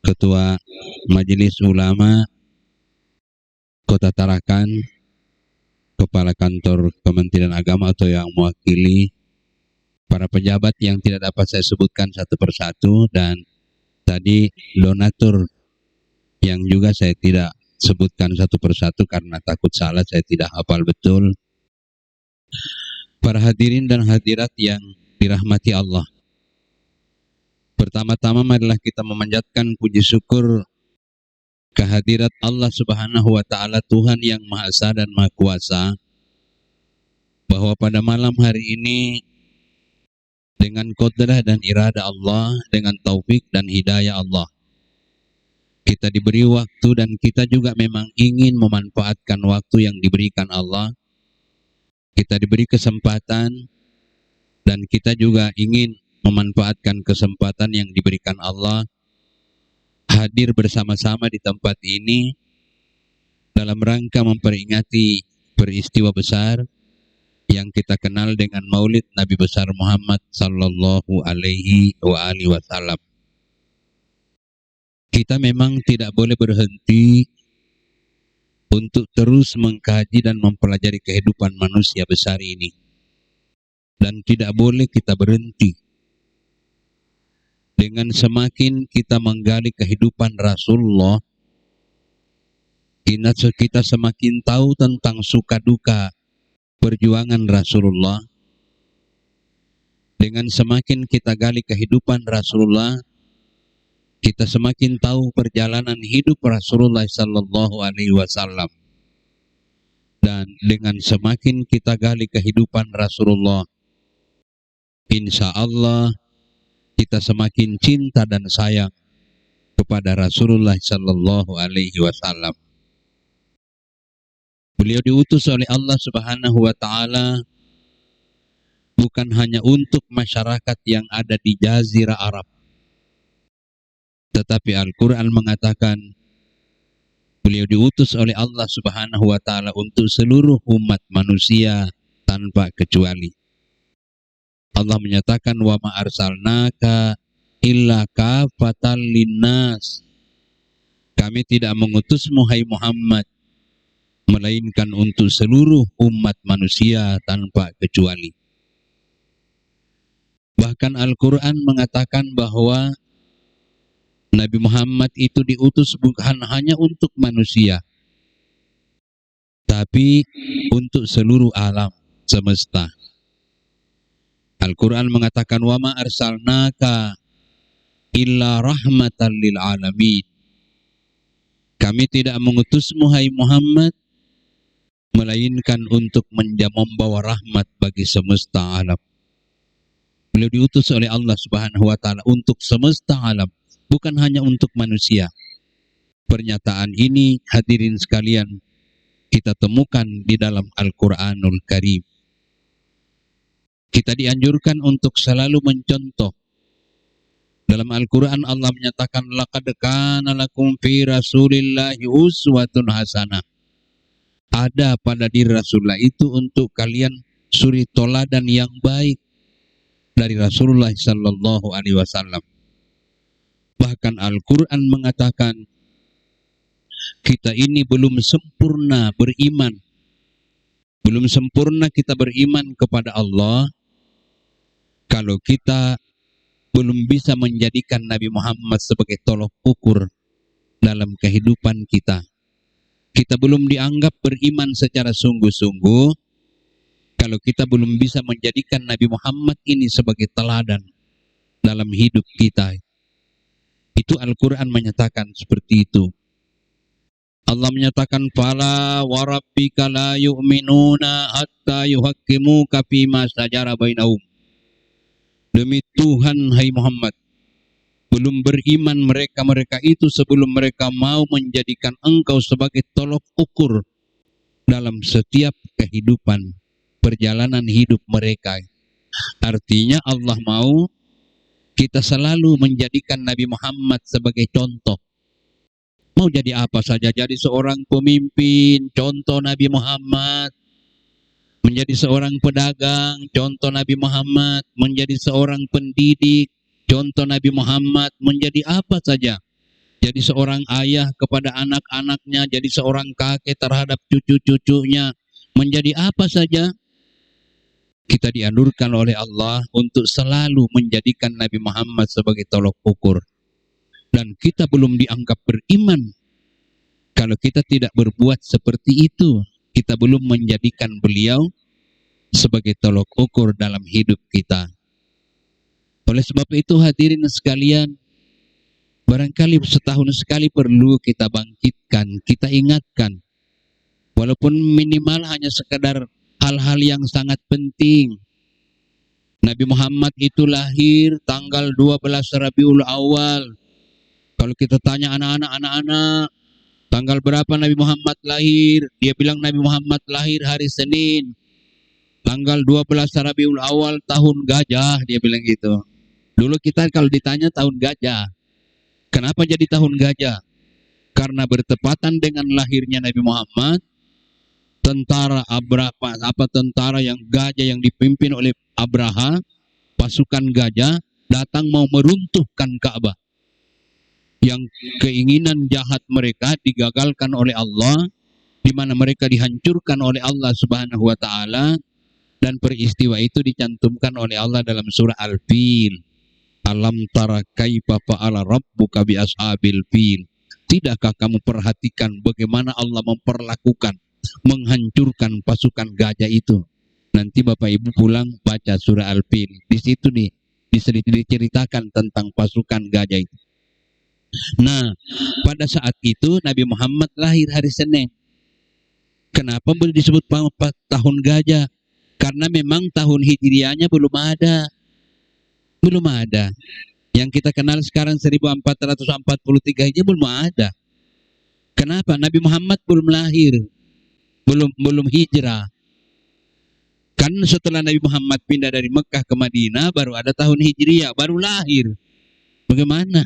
Ketua Majelis Ulama Kota Tarakan, Kepala Kantor Kementerian Agama atau yang mewakili, para pejabat yang tidak dapat saya sebutkan satu persatu, dan tadi donatur yang juga saya tidak sebutkan satu persatu karena takut salah, saya tidak hafal betul. Para hadirin dan hadirat yang dirahmati Allah, pertama-tama marilah kita memanjatkan puji syukur kehadirat Allah Subhanahu wa Ta'ala, Tuhan yang Maha Esa dan Maha Kuasa, bahwa pada malam hari ini dengan qudrah dan irada Allah, dengan taufik dan hidayah Allah, kita diberi waktu dan kita juga memang ingin memanfaatkan waktu yang diberikan Allah. Kita diberi kesempatan dan kita juga ingin memanfaatkan kesempatan yang diberikan Allah, hadir bersama-sama di tempat ini dalam rangka memperingati peristiwa besar yang kita kenal dengan Maulid Nabi besar Muhammad sallallahu alaihi wasallam. Kita memang tidak boleh berhenti untuk terus mengkaji dan mempelajari kehidupan manusia besar ini. Dan tidak boleh kita berhenti. Dengan semakin kita menggali kehidupan Rasulullah, kita semakin tahu tentang suka duka perjuangan Rasulullah. Dengan semakin kita gali kehidupan Rasulullah, kita semakin tahu perjalanan hidup Rasulullah sallallahu alaihi wasallam. Dan dengan semakin kita gali kehidupan Rasulullah, insya Allah kita semakin cinta dan sayang kepada Rasulullah sallallahu alaihi wasallam. Beliau diutus oleh Allah Subhanahu wa taala bukan hanya untuk masyarakat yang ada di Jazirah Arab. Tetapi Al-Quran mengatakan beliau diutus oleh Allah Subhanahu wa taala untuk seluruh umat manusia tanpa kecuali. Allah menyatakan wa ma arsalnaka illa kafatan linnas. Kami tidak mengutusmu hai Muhammad melainkan untuk seluruh umat manusia tanpa kecuali. Bahkan Al-Quran mengatakan bahwa Nabi Muhammad itu diutus bukan hanya untuk manusia, tapi untuk seluruh alam semesta. Al-Quran mengatakan wa ma arsalnaka illa rahmatan lil alamin. Kami tidak mengutusmu hai Muhammad melainkan untuk membawa rahmat bagi semesta alam. Beliau diutus oleh Allah Subhanahu wa taala untuk semesta alam, bukan hanya untuk manusia. Pernyataan ini hadirin sekalian kita temukan di dalam Al-Qur'anul Karim. Kita dianjurkan untuk selalu mencontoh. Dalam Al-Qur'an Allah menyatakan laqad kana lakum fi Rasulillahi uswatun hasanah. Ada pada diri Rasulullah itu untuk kalian suri toladan yang baik dari Rasulullah sallallahu alaihi wasallam. Bahkan Al-Quran mengatakan kita ini belum sempurna beriman. Belum sempurna kita beriman kepada Allah kalau kita belum bisa menjadikan Nabi Muhammad sebagai tolok ukur dalam kehidupan kita. Kita belum dianggap beriman secara sungguh-sungguh kalau kita belum bisa menjadikan Nabi Muhammad ini sebagai teladan dalam hidup kita. Itu Al-Quran menyatakan seperti itu. Allah menyatakan fala wa rabbika la yu'minuna hatta yuhaqqimuka fima shajara bainahum. Demi Tuhan hai Muhammad, belum beriman mereka itu sebelum mereka mau menjadikan engkau sebagai tolok ukur dalam setiap kehidupan perjalanan hidup mereka. Artinya Allah mau kita selalu menjadikan Nabi Muhammad sebagai contoh. Mau jadi apa saja, jadi seorang pemimpin, contoh Nabi Muhammad. Menjadi seorang pedagang, contoh Nabi Muhammad. Menjadi seorang pendidik, contoh Nabi Muhammad. Menjadi apa saja. Jadi seorang ayah kepada anak-anaknya, jadi seorang kakek terhadap cucu-cucunya. Menjadi apa saja. Kita dianjurkan oleh Allah untuk selalu menjadikan Nabi Muhammad sebagai tolok ukur. Dan kita belum dianggap beriman kalau kita tidak berbuat seperti itu. Kita belum menjadikan beliau sebagai tolok ukur dalam hidup kita. Oleh sebab itu hadirin sekalian, barangkali setahun sekali perlu kita bangkitkan, kita ingatkan. Walaupun minimal hanya sekedar hal-hal yang sangat penting. Nabi Muhammad itu lahir tanggal 12 Rabiul Awal. Kalau kita tanya anak-anak, tanggal berapa Nabi Muhammad lahir? Dia bilang Nabi Muhammad lahir hari Senin. Tanggal 12 Rabiul Awal tahun gajah, dia bilang gitu. Dulu kita kalau ditanya tahun gajah. Kenapa jadi tahun gajah? Karena bertepatan dengan lahirnya Nabi Muhammad, tentara tentara yang gajah yang dipimpin oleh Abraha, pasukan gajah datang mau meruntuhkan Ka'bah. Yang keinginan jahat mereka digagalkan oleh Allah, di mana mereka dihancurkan oleh Allah Subhanahu wa taala, dan peristiwa itu dicantumkan oleh Allah dalam surah Al-Fil. Alam tara kaifa fa'ala rabbuka bi ashabil fil. Tidakkah kamu perhatikan bagaimana Allah memperlakukan, menghancurkan pasukan gajah itu? Nanti Bapak Ibu pulang baca surah Al-Fil. Di situ nih diceritakan tentang pasukan gajah itu. Nah, pada saat itu Nabi Muhammad lahir hari Senin. Kenapa boleh disebut tahun gajah? Karena memang tahun Hijriahnya belum ada. Belum ada. Yang kita kenal sekarang 1443 ini belum ada. Kenapa? Nabi Muhammad belum lahir. Belum hijrah. Kan setelah Nabi Muhammad pindah dari Mekah ke Madinah baru ada tahun Hijriah, baru lahir. Bagaimana?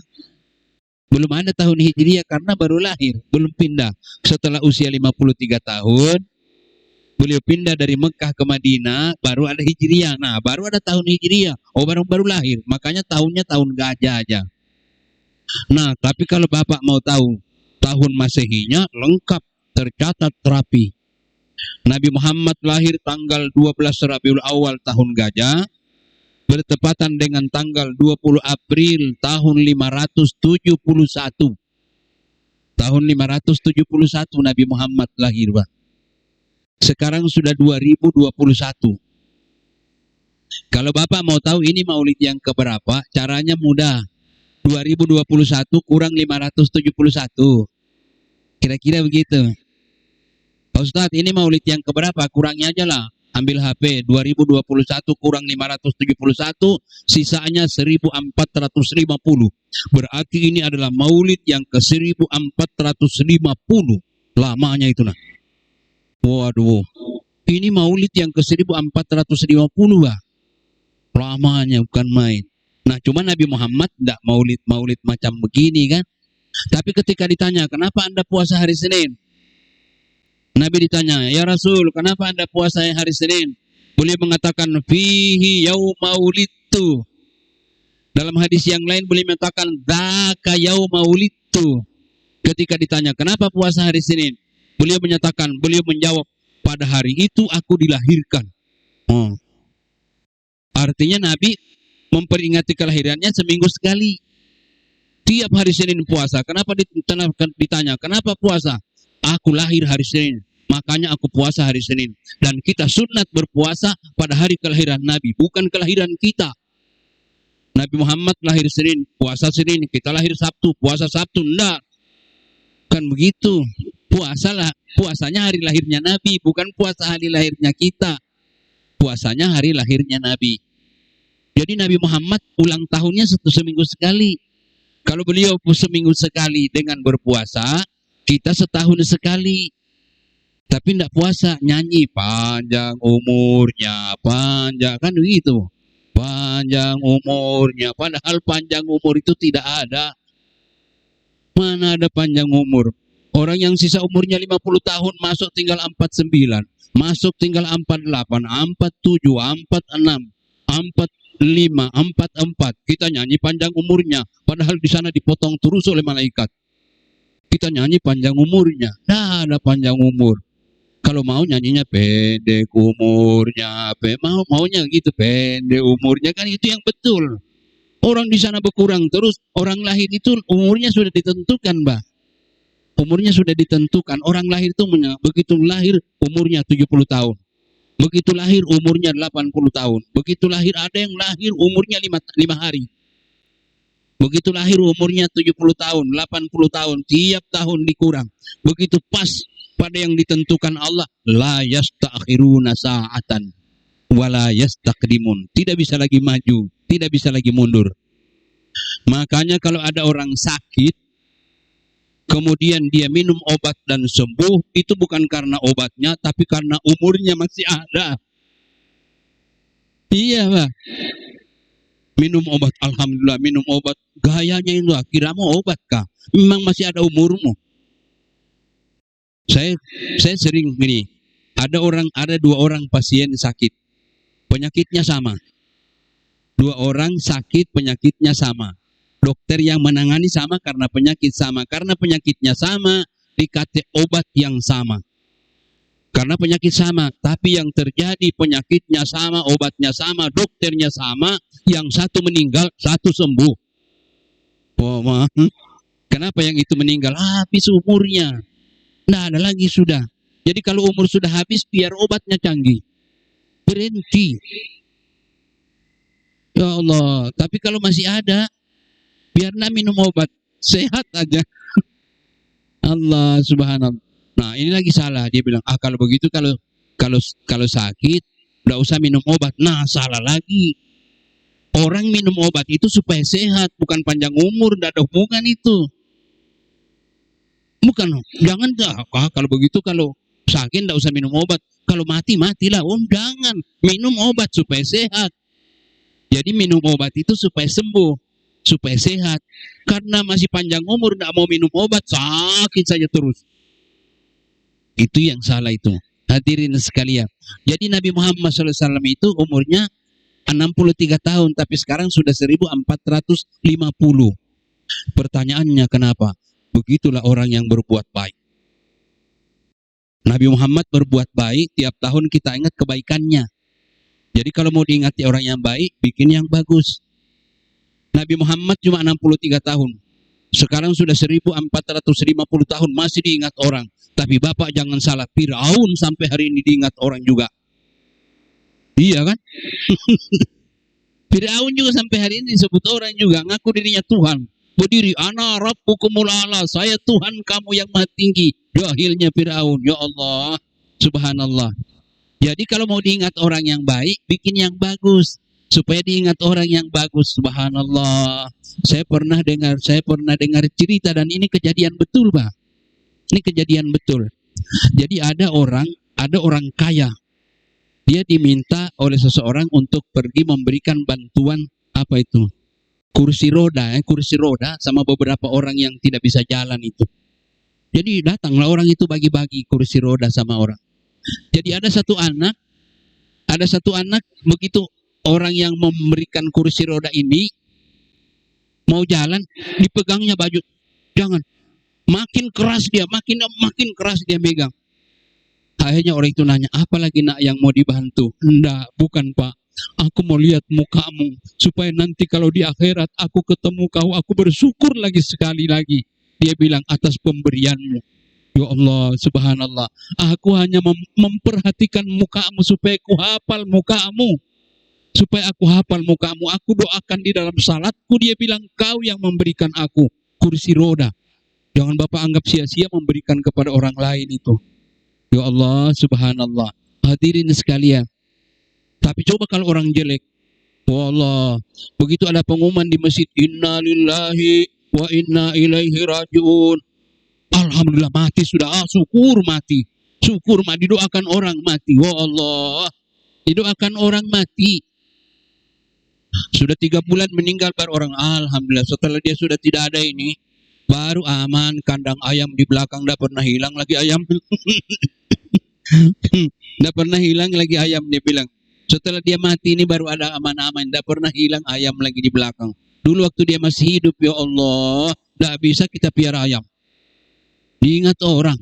Belum ada tahun Hijriah karena baru lahir, belum pindah. Setelah usia 53 tahun, beliau pindah dari Mekah ke Madinah, baru ada Hijriah. Nah, baru ada tahun Hijriah. Oh, baru lahir. Makanya tahunnya tahun gajah aja. Nah, tapi kalau Bapak mau tahu tahun Masehinya lengkap, tercatat rapi. Nabi Muhammad lahir tanggal 12 Rabiul Awal tahun gajah, bertepatan dengan tanggal 20 April tahun 571. Tahun 571 Nabi Muhammad lahir, Pak. Sekarang sudah 2021. Kalau Bapak mau tahu ini maulid yang keberapa, caranya mudah. 2021 kurang 571. Kira-kira begitu. Pak Ustadz, ini maulid yang keberapa? Kurangnya aja lah. Ambil HP, 2021 kurang 571, sisanya 1450. Berarti ini adalah maulid yang ke 1450. Lamanya itu nah. Waduh, ini maulid yang ke 1450 lah. Lamanya bukan main. Nah, cuma Nabi Muhammad tidak maulid macam begini kan. Tapi ketika ditanya, kenapa Anda puasa hari Senin? Nabi ditanya, ya Rasul, kenapa Anda puasa hari Senin? Beliau mengatakan, fihi yauma wulidtu. Dalam hadis yang lain beliau mengatakan, dzaka yauma wulidtu. Ketika ditanya, kenapa puasa hari Senin? Beliau menjawab, pada hari itu aku dilahirkan. Oh. Artinya Nabi memperingati kelahirannya seminggu sekali. Tiap hari Senin puasa. Kenapa ditanya, kenapa puasa? Aku lahir hari Senin, makanya aku puasa hari Senin. Dan kita sunat berpuasa pada hari kelahiran Nabi, bukan kelahiran kita. Nabi Muhammad lahir Senin, puasa Senin. Kita lahir Sabtu, puasa Sabtu. Enggak. Kan begitu. Puasanya hari lahirnya Nabi, bukan puasa hari lahirnya kita. Puasanya hari lahirnya Nabi. Jadi Nabi Muhammad ulang tahunnya seminggu sekali. Kalau beliau seminggu sekali dengan berpuasa, kita setahun sekali. Tapi tidak puasa, nyanyi panjang umurnya, panjang, kan begitu. Panjang umurnya, padahal panjang umur itu tidak ada. Mana ada panjang umur? Orang yang sisa umurnya 50 tahun masuk tinggal 49, masuk tinggal 48, 47, 46, 45, 44. Kita nyanyi panjang umurnya, padahal di sana dipotong terus oleh malaikat. Kita nyanyi panjang umurnya. Nah, ada panjang umur. Kalau mau nyanyinya pendek umurnya, maunya gitu pendek umurnya, kan itu yang betul. Orang di sana berkurang terus, orang lahir itu umurnya sudah ditentukan, Mbak. Umurnya sudah ditentukan. Orang lahir itu begitu lahir umurnya 70 tahun. Begitu lahir umurnya 80 tahun. Begitu lahir ada yang lahir umurnya 5 hari. Begitu lahir umurnya 70 tahun, 80 tahun, tiap tahun dikurang. Begitu pas pada yang ditentukan Allah, la yasta'khiruna sa'atan wa la yastaqdimun. Tidak bisa lagi maju, tidak bisa lagi mundur. Makanya kalau ada orang sakit, kemudian dia minum obat dan sembuh, itu bukan karena obatnya, tapi karena umurnya masih ada. Iya, Pak. Minum obat, alhamdulillah, minum obat. Gayanya itu, kira mau obat kah? Memang masih ada umurmu. Saya sering gini, ada dua orang pasien sakit, penyakitnya sama. Dua orang sakit, penyakitnya sama. Dokter yang menangani sama karena penyakit sama. Karena penyakitnya sama, dikasih obat yang sama. Karena penyakit sama, tapi yang terjadi penyakitnya sama, obatnya sama, dokternya sama, yang satu meninggal, satu sembuh. Oh, kenapa yang itu meninggal? Habis umurnya. Nah, ada lagi sudah. Jadi kalau umur sudah habis, biar obatnya canggih. Berhenti. Ya Allah, tapi kalau masih ada, biarlah minum obat, sehat aja. Allah subhanallah. Nah, ini lagi salah. Dia bilang, kalau begitu kalau sakit udah usah minum obat. Nah, salah lagi. Orang minum obat itu supaya sehat, bukan panjang umur, tidak ada hubungan itu. Bukan, jangan kalau begitu kalau sakit tidak usah minum obat. Kalau matilah. Jangan minum obat supaya sehat. Jadi minum obat itu supaya sembuh, supaya sehat. Karena masih panjang umur tidak mau minum obat, sakit saja terus. Itu yang salah itu. Hadirin sekalian. Jadi Nabi Muhammad SAW itu umurnya 63 tahun, tapi sekarang sudah 1450. Pertanyaannya kenapa? Begitulah orang yang berbuat baik. Nabi Muhammad berbuat baik, tiap tahun kita ingat kebaikannya. Jadi kalau mau diingati orang yang baik, bikin yang bagus. Nabi Muhammad cuma 63 tahun. Sekarang sudah 1450 tahun masih diingat orang. Tapi Bapak jangan salah, Firaun sampai hari ini diingat orang juga. Iya kan? Firaun juga sampai hari ini disebut orang juga, ngaku dirinya Tuhan. Berdiri, ana rabbukumul a'la, saya Tuhan kamu yang maha tinggi. Jahilnya Firaun, ya Allah, subhanallah. Jadi kalau mau diingat orang yang baik, bikin yang bagus. Supaya diingat orang yang bagus, subhanallah. Saya pernah dengar cerita dan ini kejadian betul, Pak. Ini kejadian betul. Jadi ada orang kaya. Dia diminta oleh seseorang untuk pergi memberikan bantuan kursi roda sama beberapa orang yang tidak bisa jalan itu. Jadi datanglah orang itu bagi-bagi kursi roda sama orang. Jadi ada satu anak begitu orang yang memberikan kursi roda ini mau jalan, dipegangnya baju. Jangan. Makin keras dia megang. Akhirnya orang itu nanya, apa lagi nak yang mau dibantu? Enggak, bukan Pak. Aku mau lihat mukamu supaya nanti kalau di akhirat aku ketemu kau, aku bersyukur lagi sekali lagi. Dia bilang, atas pemberianmu. Ya Allah, subhanallah. Aku hanya memperhatikan mukamu supaya aku hafal mukamu. Aku doakan di dalam salatku. Dia bilang, kau yang memberikan aku kursi roda. Jangan Bapak anggap sia-sia memberikan kepada orang lain itu. Ya Allah, subhanallah. Hadirin sekalian. Tapi coba kalau orang jelek. Wallah, begitu ada pengumuman di masjid, inna lillahi wa inna ilaihi raji'un. Alhamdulillah mati sudah. Syukur mati. Didoakan orang mati. Wallah, didoakan orang mati. Sudah 3 bulan meninggal baru orang. Alhamdulillah, setelah dia sudah tidak ada ini, baru aman. Kandang ayam di belakang tidak pernah hilang lagi ayam. Tidak pernah hilang lagi ayam, dia bilang. Setelah dia mati ini baru ada aman-aman. Tidak pernah hilang ayam lagi di belakang. Dulu waktu dia masih hidup, ya Allah, tidak bisa kita piara ayam. Diingat orang.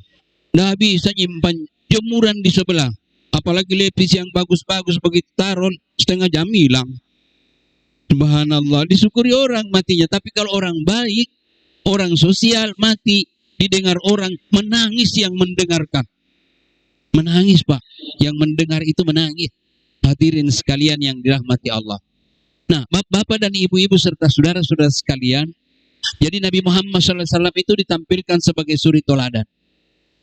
Tidak bisa nyimpan jemuran di sebelah. Apalagi lepis yang bagus-bagus begitu taruh setengah jam hilang. Subhanallah, disyukuri orang matinya. Tapi kalau orang baik, orang sosial mati, didengar orang, menangis yang mendengarkan. Menangis Pak, yang mendengar itu menangis. Hadirin sekalian yang dirahmati Allah. Nah, Bapak dan Ibu-ibu serta saudara-saudara sekalian, jadi Nabi Muhammad SAW itu ditampilkan sebagai suri toladan.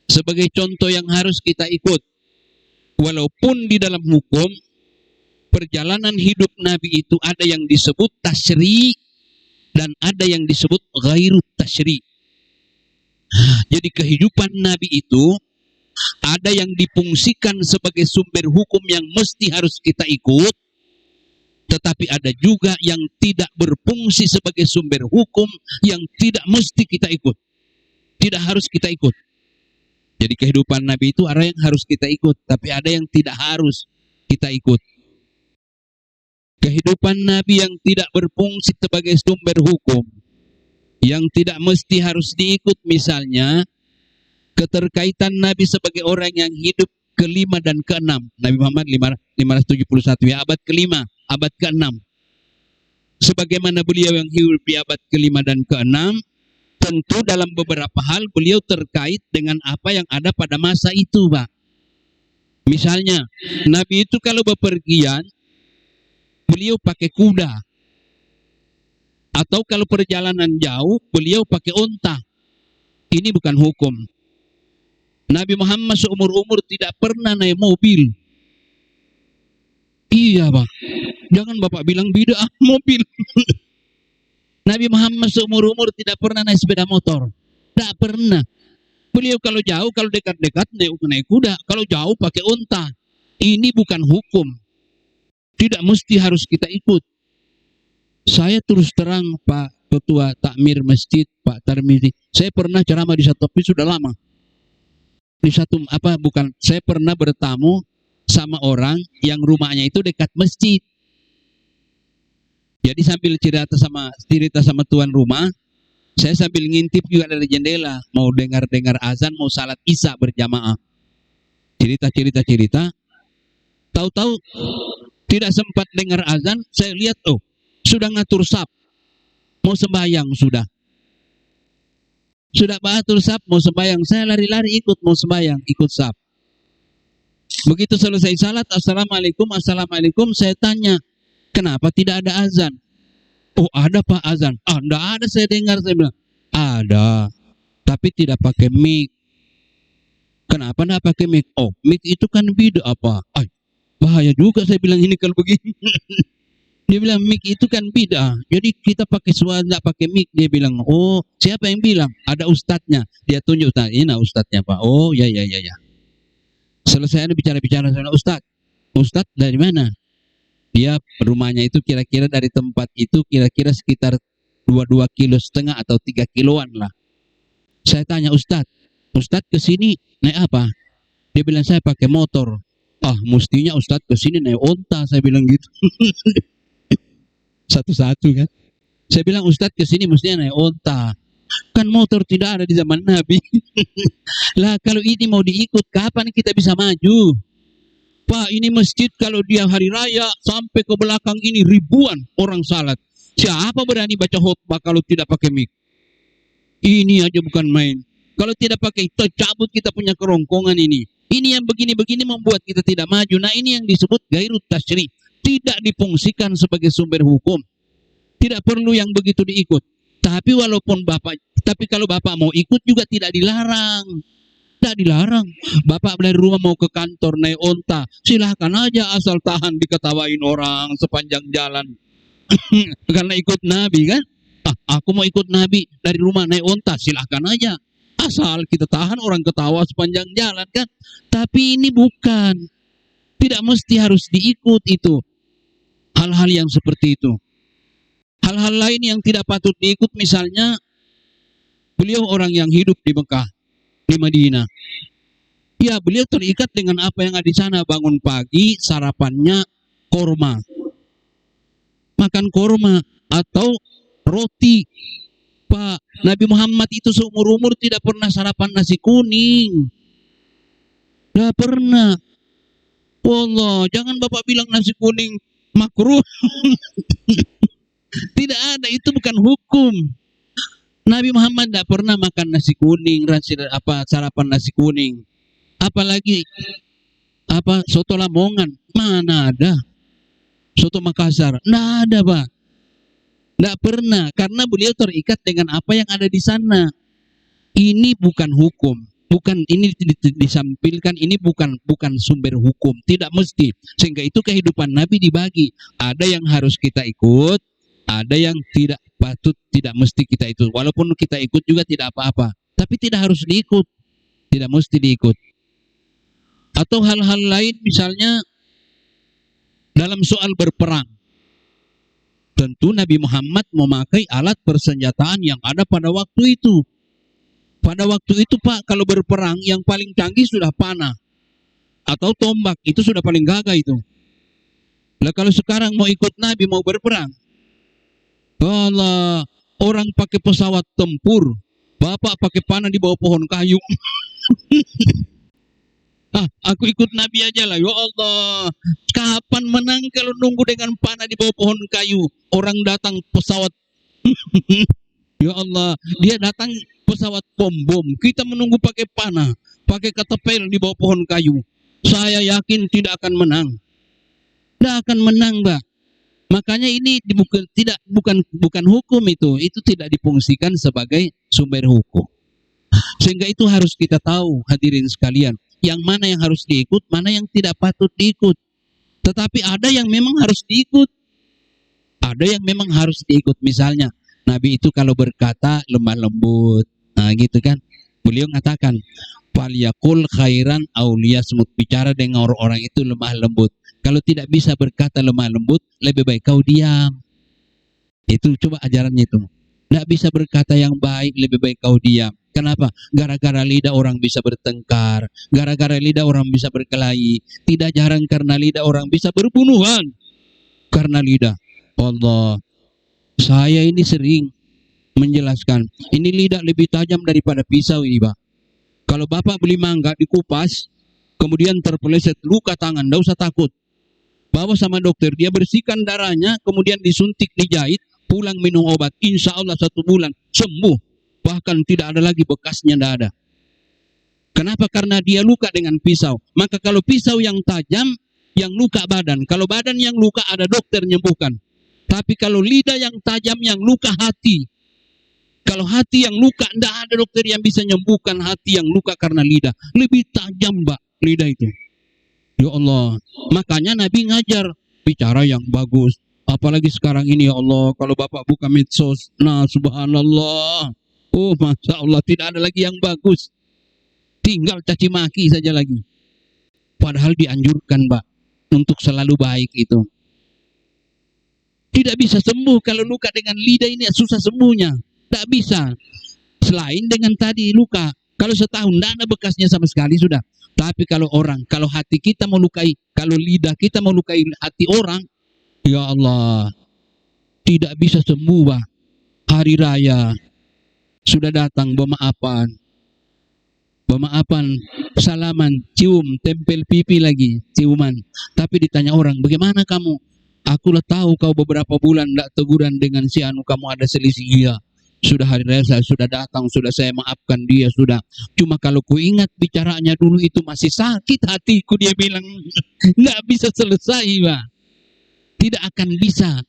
sebagai contoh yang harus kita ikut. Walaupun di dalam hukum perjalanan hidup Nabi itu ada yang disebut tasyri dan ada yang disebut ghairu tasyri. Jadi kehidupan Nabi itu ada yang difungsikan sebagai sumber hukum yang mesti harus kita ikut, tetapi ada juga yang tidak berfungsi sebagai sumber hukum yang tidak mesti kita ikut, tidak harus kita ikut. Jadi kehidupan Nabi itu ada yang harus kita ikut, tapi ada yang tidak harus kita ikut. Kehidupan Nabi yang tidak berfungsi sebagai sumber hukum, yang tidak mesti harus diikut, misalnya keterkaitan Nabi sebagai orang yang hidup ke-5 dan ke-6. Nabi Muhammad 571 ya, abad ke-5, abad ke-6. Sebagaimana beliau yang hidup di abad ke-5 dan ke-6, tentu dalam beberapa hal beliau terkait dengan apa yang ada pada masa itu, Pak. Misalnya, Nabi itu kalau bepergian, beliau pakai kuda. Atau kalau perjalanan jauh, beliau pakai unta. Ini bukan hukum. Nabi Muhammad seumur-umur tidak pernah naik mobil. Iya, Pak. Jangan Bapak bilang bid'ah mobil. Nabi Muhammad seumur-umur tidak pernah naik sepeda motor. Tidak pernah. Beliau kalau jauh, kalau dekat-dekat naik kuda. Kalau jauh pakai unta. Ini bukan hukum. Tidak mesti harus kita ikut. Saya terus terang Pak Ketua Takmir Masjid, Pak Tarmizi. Saya pernah ceramah di satu tapi sudah lama. Di satu saya pernah bertamu sama orang yang rumahnya itu dekat masjid. Jadi sambil cerita sama tuan rumah, saya sambil ngintip juga dari jendela, mau dengar azan, mau salat isya berjamaah. Cerita. Tahu-tahu tidak sempat dengar azan, saya lihat sudah ngatur saf, mau sembahyang sudah. Sudah ngatur saf, mau sembahyang. Saya lari-lari ikut mau sembahyang, ikut saf. Begitu selesai salat, assalamualaikum, saya tanya, kenapa tidak ada azan? Oh ada Pak azan. Enggak ada saya dengar. Saya bilang, ada. Tapi tidak pakai mic. Kenapa enggak pakai mic? Oh mic itu kan bid'ah apa? Bahaya juga saya bilang ini kalau begini. Dia bilang mic itu kan bid'ah. Jadi kita pakai suara enggak pakai mic. Dia bilang, oh siapa yang bilang? Ada ustadznya. Dia tunjuk, ini ustadznya Pak. Oh ya. Selesai bicara-bicara sama Ustadz dari mana? Dia rumahnya itu kira-kira dari tempat itu kira-kira sekitar 2,5 kilo atau 3 kiloan lah. Saya tanya Ustadz kesini naik apa? Dia bilang saya pakai motor. Mestinya Ustadz kesini naik onta, saya bilang gitu. Satu-satu kan. Saya bilang Ustadz kesini mestinya naik onta. Kan motor tidak ada di zaman Nabi. Lah kalau ini mau diikut, kapan kita bisa maju? Pak, ini masjid kalau dia hari raya sampai ke belakang ini ribuan orang salat. Siapa berani baca khutbah kalau tidak pakai mic? Ini aja bukan main. Kalau tidak pakai, tercabut kita punya kerongkongan ini. Ini yang begini-begini membuat kita tidak maju. Nah ini yang disebut ghairu tasyri. Tidak difungsikan sebagai sumber hukum. Tidak perlu yang begitu diikut. Tapi kalau Bapak mau ikut juga tidak dilarang. Tidak dilarang. Bapak dari rumah mau ke kantor naik onta, silahkan aja asal tahan diketawain orang sepanjang jalan. Karena ikut Nabi kan. Aku mau ikut Nabi dari rumah naik onta, silahkan aja. Asal kita tahan orang ketawa sepanjang jalan kan. Tapi ini bukan. Tidak mesti harus diikut itu. Hal-hal yang seperti itu. Hal-hal lain yang tidak patut diikut, misalnya beliau orang yang hidup di Mekah, di Madinah. Ya, beliau terikat dengan apa yang ada di sana. Bangun pagi, sarapannya korma. Makan korma atau roti. Pak, Nabi Muhammad itu seumur-umur tidak pernah sarapan nasi kuning. Tidak pernah. Wallah, jangan Bapak bilang nasi kuning makruh. Tidak ada, itu bukan hukum. Nabi Muhammad tidak pernah makan nasi kuning, sarapan nasi kuning. Apalagi soto Lamongan, mana ada? Soto Makassar, tidak ada Pak. Tidak pernah, karena beliau terikat dengan apa yang ada di sana. Ini bukan hukum. bukan ini disampilkan, ini bukan sumber hukum, tidak mesti. Sehingga itu kehidupan Nabi dibagi. Ada yang harus kita ikut, ada yang tidak patut, tidak mesti kita ikut. Walaupun kita ikut juga tidak apa-apa, tapi tidak harus diikut, tidak mesti diikut. Atau hal-hal lain, misalnya dalam soal berperang, tentu Nabi Muhammad memakai alat persenjataan yang ada pada waktu itu. Pada waktu itu Pak, kalau berperang yang paling canggih sudah panah atau tombak, itu sudah paling gagah itu. Lah kalau sekarang mau ikut Nabi, mau berperang, Allah, orang pakai pesawat tempur, Bapak pakai panah di bawah pohon kayu. Aku ikut Nabi aja lah, ya Allah. Kapan menang kalau nunggu dengan panah di bawah pohon kayu? Orang datang pesawat. Ya Allah, dia datang pesawat bom, kita menunggu pakai panah, pakai katapel di bawah pohon kayu. Saya yakin tidak akan menang. Tidak akan menang, Mbak. Makanya ini bukan hukum itu tidak difungsikan sebagai sumber hukum. Sehingga itu harus kita tahu, hadirin sekalian, yang mana yang harus diikut, mana yang tidak patut diikut. Tetapi ada yang memang harus diikut. Ada yang memang harus diikut. Misalnya Nabi itu kalau berkata lemah lembut, nah gitu kan. Beliau mengatakan, "Falyaqul khairan aw liyasmut." Bicara dengan orang-orang itu lemah lembut. Kalau tidak bisa berkata lemah lembut, lebih baik kau diam. Itu coba ajarannya itu. Tidak bisa berkata yang baik, lebih baik kau diam. Kenapa? Gara-gara lidah orang bisa bertengkar, gara-gara lidah orang bisa berkelahi. Tidak jarang karena lidah orang bisa berbunuhan. Karena lidah. Allah, saya ini sering menjelaskan, ini lidah lebih tajam daripada pisau ini, Pak. Kalau Bapak beli mangga dikupas, kemudian terpeleset luka tangan, tidak usah takut. Bawa sama dokter, dia bersihkan darahnya, kemudian disuntik, dijahit, pulang minum obat. Insya Allah 1 bulan sembuh. Bahkan tidak ada lagi bekasnya, tidak ada. Kenapa? Karena dia luka dengan pisau. Maka kalau pisau yang tajam, yang luka badan. Kalau badan yang luka, ada dokter nyembuhkan. Tapi kalau lidah yang tajam, yang luka hati. Kalau hati yang luka, tidak ada dokter yang bisa menyembuhkan hati yang luka karena lidah. Lebih tajam, Mbak, lidah itu. Ya Allah. Makanya Nabi ngajar bicara yang bagus. Apalagi sekarang ini, ya Allah, kalau Bapak buka medsos, nah subhanallah. Oh, Masya Allah, tidak ada lagi yang bagus. Tinggal caci maki saja lagi. Padahal dianjurkan, Mbak, untuk selalu baik itu. Tidak bisa sembuh kalau luka dengan lidah ini, susah sembuhnya. Tidak bisa. Selain dengan tadi luka. Kalau setahun tidak ada bekasnya sama sekali sudah. Tapi kalau hati kita melukai, kalau lidah kita melukai hati orang, ya Allah, tidak bisa sembuh, Pak. Hari raya sudah datang, bermaafan, salaman, cium, tempel pipi lagi, ciuman. Tapi ditanya orang, bagaimana kamu? Aku lah tahu kau beberapa bulan tidak teguran dengan si anu, kamu ada selisih. Iya, sudah hari raya saya sudah datang, sudah saya maafkan dia, sudah. Cuma kalau ku ingat bicaranya dulu itu masih sakit hatiku, dia bilang. Nggak bisa selesai, Pak. Tidak akan bisa.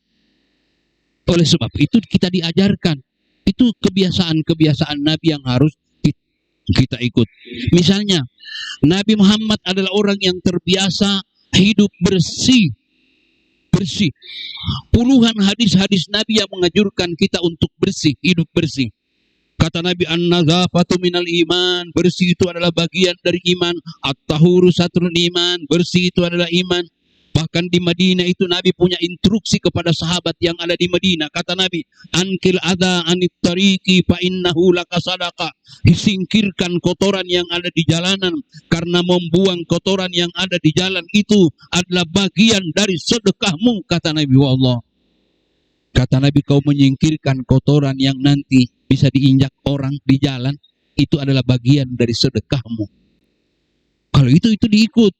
Oleh sebab itu kita diajarkan. Itu kebiasaan-kebiasaan Nabi yang harus kita ikut. Misalnya, Nabi Muhammad adalah orang yang terbiasa hidup bersih. Puluhan hadis-hadis Nabi yang mengajurkan kita untuk bersih, hidup bersih. Kata Nabi, an-nazafatu minal iman, bersih itu adalah bagian dari iman. At-tahuru satrul iman, bersih itu adalah iman. Bahkan di Madinah itu Nabi punya instruksi kepada sahabat yang ada di Madinah. Kata Nabi, ankil adha anit tariqi fa innahu laka sadaqah. Disingkirkan kotoran yang ada di jalanan, karena membuang kotoran yang ada di jalan itu adalah bagian dari sedekahmu, kata Nabi. Allah, kata Nabi, kau menyingkirkan kotoran yang nanti bisa diinjak orang di jalan, itu adalah bagian dari sedekahmu. Kalau itu diikut.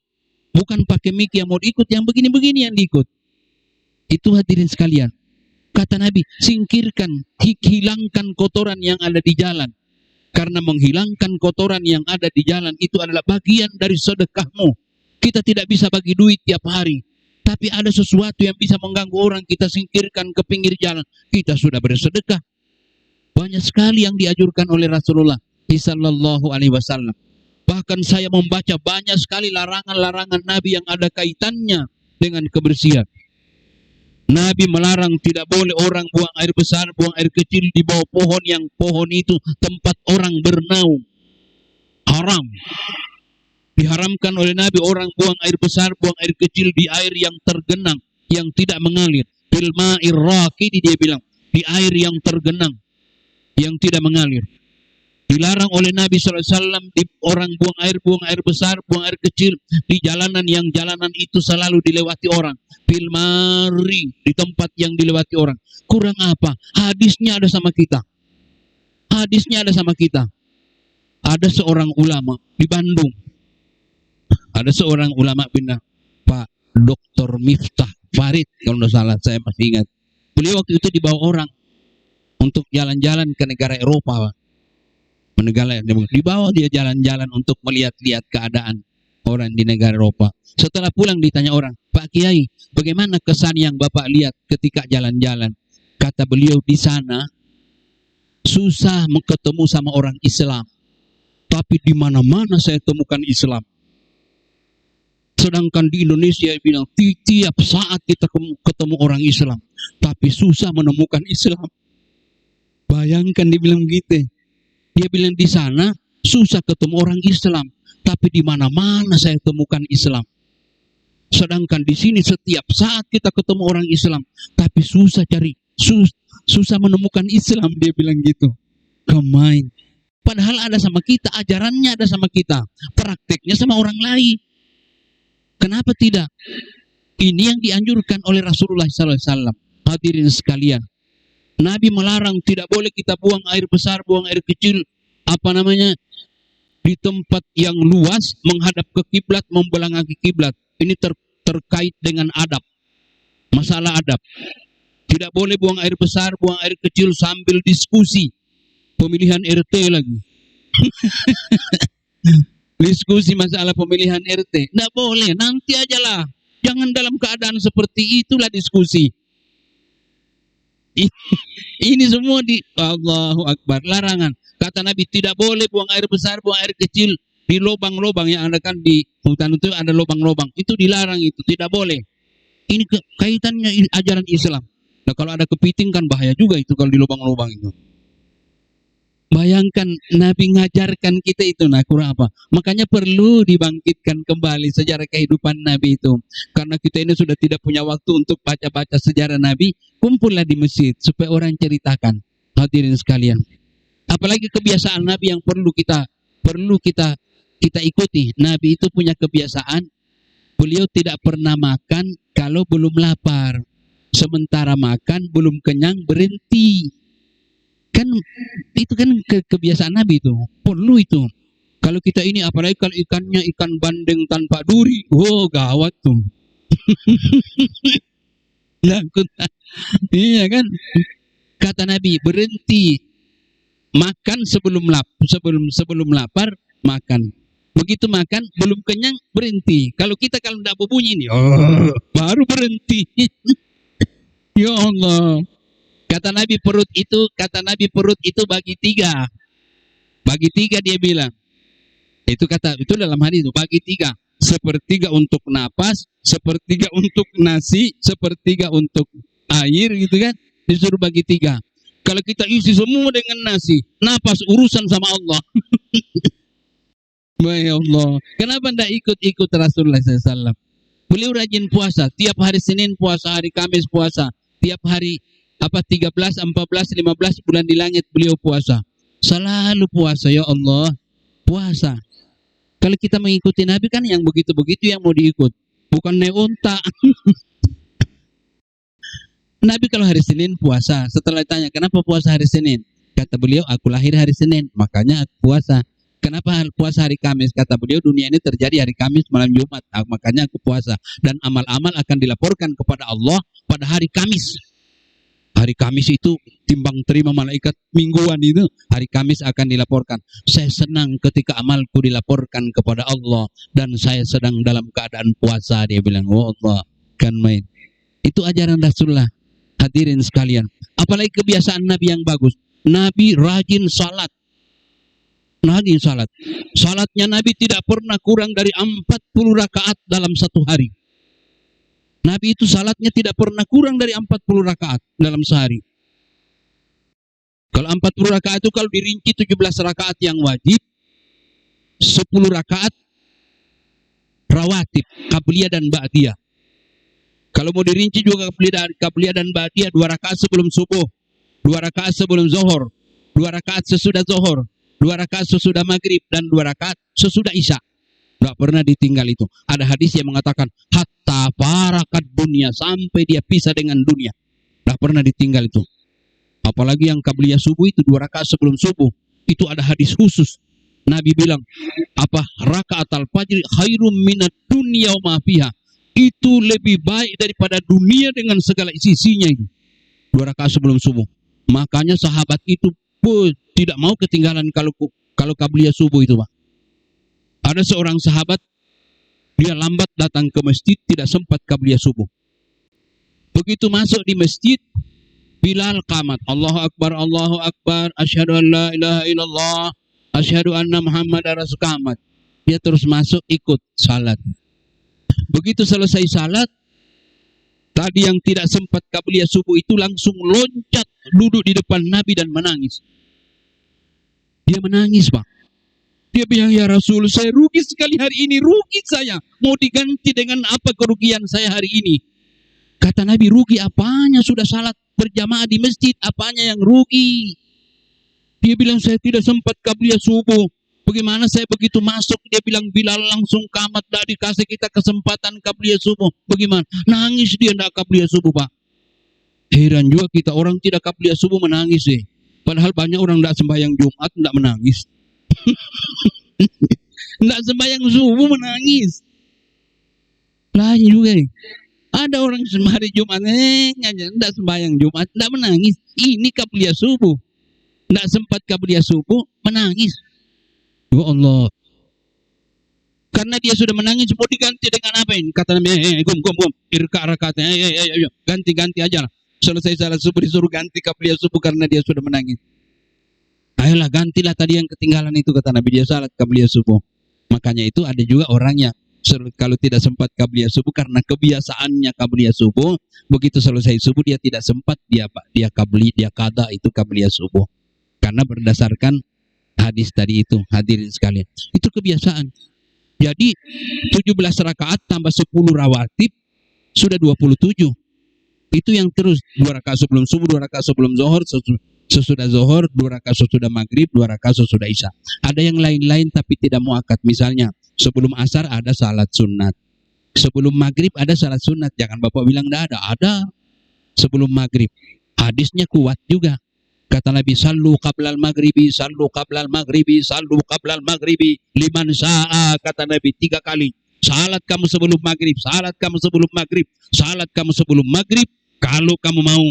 Bukan pakai mic yang mau diikut, yang begini-begini yang diikut. Itu hadirin sekalian. Kata Nabi, singkirkan, hilangkan kotoran yang ada di jalan. Karena menghilangkan kotoran yang ada di jalan itu adalah bagian dari sedekahmu. Kita tidak bisa bagi duit tiap hari. Tapi ada sesuatu yang bisa mengganggu orang, kita singkirkan ke pinggir jalan. Kita sudah bersedekah. Banyak sekali yang dianjurkan oleh Rasulullah sallallahu alaihi wasallam. Bahkan saya membaca banyak sekali larangan-larangan Nabi yang ada kaitannya dengan kebersihan. Nabi melarang tidak boleh orang buang air besar, buang air kecil di bawah pohon yang pohon itu tempat orang bernaung. Haram. Diharamkan oleh Nabi orang buang air besar, buang air kecil di air yang tergenang, yang tidak mengalir. Fil ma'ir raqidi, dia bilang, di air yang tergenang, yang tidak mengalir. Dilarang oleh Nabi SAW di orang buang air besar, buang air kecil di jalanan yang jalanan itu selalu dilewati orang. Fil mari, di tempat yang dilewati orang. Kurang apa? Hadisnya ada sama kita. Hadisnya ada sama kita. Ada seorang ulama di Bandung. Ada seorang ulama pindah, Pak Dr. Miftah Farid, kalau tidak salah, saya masih ingat. Beliau waktu itu dibawa orang untuk jalan-jalan ke negara Eropa, Pak. Dibawa dia jalan-jalan untuk melihat-lihat keadaan orang di negara Eropa. Setelah pulang ditanya orang, Pak Kiai, bagaimana kesan yang Bapak lihat ketika jalan-jalan? Kata beliau, di sana susah ketemu sama orang Islam, tapi di mana-mana saya temukan Islam. Sedangkan di Indonesia bilang tiap saat kita ketemu orang Islam, tapi susah menemukan Islam. Bayangkan dia bilang gitu. Dia bilang di sana susah ketemu orang Islam, tapi di mana-mana saya temukan Islam. Sedangkan di sini setiap saat kita ketemu orang Islam, tapi susah susah menemukan Islam, dia bilang gitu. Kemain. Padahal ada sama kita, ajarannya ada sama kita, prakteknya sama orang lain. Kenapa tidak? Ini yang dianjurkan oleh Rasulullah SAW. Hadirin sekalian, Nabi melarang tidak boleh kita buang air besar, buang air kecil, di tempat yang luas, menghadap ke kiblat, membelakangi kiblat. Ini terkait dengan adab, masalah adab. Tidak boleh buang air besar, buang air kecil sambil diskusi. Pemilihan RT lagi. Diskusi masalah pemilihan RT. Tidak boleh, nanti ajalah. Jangan dalam keadaan seperti itulah diskusi. Ini semua di Allahu Akbar, larangan. Kata Nabi tidak boleh buang air besar, buang air kecil di lubang-lubang yang ada kan di hutan itu ada lubang-lubang. Itu dilarang, itu tidak boleh. Ini kaitannya ajaran Islam. Nah, kalau ada kepiting kan bahaya juga itu kalau di lubang-lubang itu. Bayangkan Nabi ngajarkan kita itu, nah kurang apa? Makanya perlu dibangkitkan kembali sejarah kehidupan Nabi itu. Karena kita ini sudah tidak punya waktu untuk baca-baca sejarah Nabi, kumpullah di masjid supaya orang ceritakan. Hadirin sekalian. Apalagi kebiasaan Nabi yang perlu kita ikuti. Nabi itu punya kebiasaan, beliau tidak pernah makan kalau belum lapar. Sementara makan belum kenyang berhenti. Kan itu kan kebiasaan Nabi itu, perlu itu. Kalau kita ini apalagi kalau ikannya ikan bandeng tanpa duri, gawat tuh. Iya kan? Kata Nabi, berhenti makan sebelum lapar, makan. Begitu makan belum kenyang berhenti. Kalau tidak berbunyi ini, baru berhenti. Ya Allah. Kata Nabi perut itu bagi tiga. Bagi tiga dia bilang. Itu dalam hadis itu bagi tiga. Sepertiga untuk napas, sepertiga untuk nasi, sepertiga untuk air gitu kan. Disuruh bagi tiga. Kalau kita isi semua dengan nasi, napas urusan sama Allah. Ya Allah. Kenapa tidak ikut Rasulullah SAW? Beliau rajin puasa. Tiap hari Senin puasa, hari Kamis puasa. Tiap hari 13, 14, 15 bulan di langit beliau puasa. Selalu puasa, ya Allah. Puasa. Kalau kita mengikuti Nabi kan yang begitu-begitu yang mau diikut. Bukan naik unta. Nabi kalau hari Senin puasa. Setelah ditanya, kenapa puasa hari Senin? Kata beliau, aku lahir hari Senin. Makanya aku puasa. Kenapa puasa hari Kamis? Kata beliau, dunia ini terjadi hari Kamis malam Jumat. Makanya aku puasa. Dan amal-amal akan dilaporkan kepada Allah pada hari Kamis. Hari Kamis itu timbang terima malaikat mingguan itu. Hari Kamis akan dilaporkan. Saya senang ketika amalku dilaporkan kepada Allah. Dan saya sedang dalam keadaan puasa. Dia bilang, oh Allah, kan main. Itu ajaran Rasulullah. Hadirin sekalian. Apalagi kebiasaan Nabi yang bagus. Nabi rajin salat. Nabi salat. Salatnya Nabi tidak pernah kurang dari 40 rakaat dalam satu hari. Nabi itu salatnya tidak pernah kurang dari 40 rakaat dalam sehari. Kalau 40 rakaat itu kalau dirinci 17 rakaat yang wajib, 10 rakaat rawatib, qabliyah dan ba'diyah. Kalau mau dirinci juga qabliyah dan ba'diyah, 2 rakaat sebelum subuh, 2 rakaat sebelum zuhur, 2 rakaat sesudah zuhur, 2 rakaat sesudah maghrib, dan 2 rakaat sesudah isya. Tidak pernah ditinggal itu. Ada hadis yang mengatakan hatta farakat dunia, sampai dia pisah dengan dunia. Tidak pernah ditinggal itu. Apalagi yang qabliyah subuh itu 2 rakaat sebelum subuh. Itu ada hadis khusus. Nabi bilang, apa rakaat al-fajr khairum minad dunya wa ma fiha. Itu lebih baik daripada dunia dengan segala isinya itu. 2 rakaat sebelum subuh. Makanya sahabat itu tidak mau ketinggalan kalau qabliyah subuh itu, Pak. Ada seorang sahabat, dia lambat datang ke masjid, tidak sempat qabliyah subuh. Begitu masuk di masjid, Bilal qamat, Allahu Akbar, asyhadu an la ilaha illallah, asyhadu anna Muhammadar Rasul, qamat. Dia terus masuk ikut salat. Begitu selesai salat, tadi yang tidak sempat qabliyah subuh itu langsung loncat duduk di depan Nabi dan menangis. Dia menangis, Pak. Dia bilang, ya Rasul, saya rugi sekali hari ini, rugi saya. Mau diganti dengan apa kerugian saya hari ini? Kata Nabi, rugi apanya? Sudah salat berjamaah di masjid, apanya yang rugi? Dia bilang, saya tidak sempat qabliyah subuh. Bagaimana saya begitu masuk? Dia bilang, Bilal langsung qamat, tidak dikasih kita kesempatan qabliyah subuh. Bagaimana? Nangis dia tidak qabliyah subuh, Pak. Heran juga kita, orang tidak qabliyah subuh menangis deh. Padahal banyak orang tidak sembahyang Jumat tidak menangis. Tidak sembahyang subuh menangis. Lain juga nih. Ada orang hari Jumat tidak sembahyang Jumat tidak menangis. Ini qabliyah subuh. Tidak sempat qabliyah subuh menangis. Ya Allah. Karena dia sudah menangis, mau diganti dengan apa ini? Kata Nabi, gum, irka rakatnya, ganti aja lah. Selesai salat subuh disuruh ganti qabliyah subuh karena dia sudah menangis. Ayolah gantilah tadi yang ketinggalan itu, kata Nabi, dia salat qabliyah subuh. Makanya itu ada juga orangnya kalau tidak sempat qabliyah subuh karena kebiasaannya qabliyah subuh, begitu selesai subuh dia tidak sempat, dia qada itu qabliyah subuh. Karena berdasarkan hadis tadi itu, hadirin sekalian. Itu kebiasaan. Jadi 17 rakaat tambah 10 rawatib sudah 27. Itu yang terus 2 rakaat sebelum subuh, 2 rakaat sebelum zuhur, sesudah zuhur, 2 rakaat sesudah maghrib, 2 rakaat sesudah isya. Ada yang lain-lain tapi tidak muakkad. Misalnya sebelum asar ada salat sunat, sebelum maghrib ada salat sunat. Jangan Bapak bilang tidak ada. Ada sebelum maghrib. Hadisnya kuat juga. Kata Nabi, sallu qablal maghribi, sallu qablal maghribi, sallu qablal maghribi, liman sya'a, kata Nabi 3 kali. Salat kamu sebelum maghrib, salat kamu sebelum maghrib, salat kamu sebelum maghrib, kalau kamu mau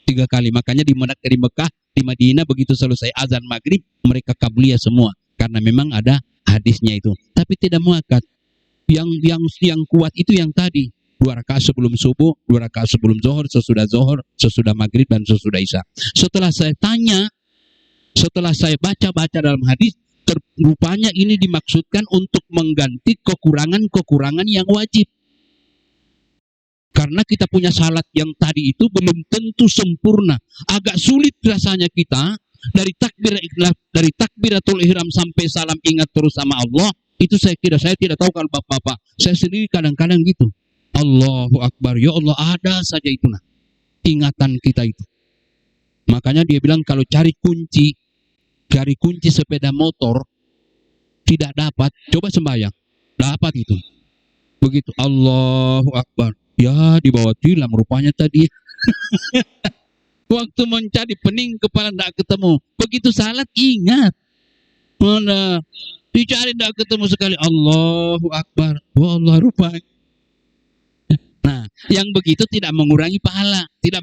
3 kali. Makanya di Mekah, di Madinah begitu selesai azan maghrib, mereka qabliyah semua. Karena memang ada hadisnya itu. Tapi tidak muakkad. Yang kuat itu yang tadi. 2 rakaat sebelum subuh, 2 rakaat sebelum zuhur, sesudah maghrib, dan sesudah isya. Setelah saya tanya, setelah saya baca-baca dalam hadis, rupanya ini dimaksudkan untuk mengganti kekurangan-kekurangan yang wajib. Karena kita punya salat yang tadi itu belum tentu sempurna. Agak sulit rasanya kita dari takbiratul ihram sampai salam ingat terus sama Allah. Itu saya tidak tahu kalau Bapak-bapak. Saya sendiri kadang-kadang gitu. Allahu Akbar, ya Allah, ada saja itu nah, ingatan kita itu. Makanya dia bilang kalau cari kunci sepeda motor tidak dapat, coba sembahyang, dapat itu. Begitu Allahu Akbar, ya di bawah tilam rupanya tadi. Waktu mencari pening kepala tidak ketemu. Begitu salat ingat, mana dicari tidak ketemu sekali. Allahu Akbar, wa Allah rupanya. Nah, yang begitu tidak mengurangi pahala, tidak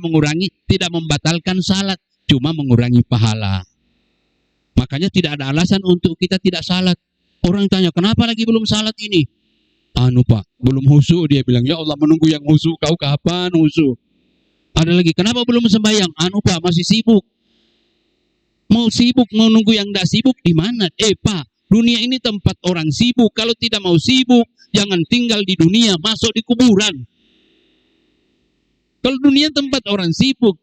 membatalkan salat, cuma mengurangi pahala. Makanya tidak ada alasan untuk kita tidak salat. Orang tanya, kenapa lagi belum salat ini? Pak, belum husu, dia bilang. Ya Allah, menunggu yang husu, kau kapan husu? Ada lagi, kenapa belum sembahyang? Pak, masih sibuk. Mau sibuk, mau nunggu yang tidak sibuk di mana? Pak, dunia ini tempat orang sibuk. Kalau tidak mau sibuk, jangan tinggal di dunia, masuk di kuburan. Kalau dunia tempat orang sibuk,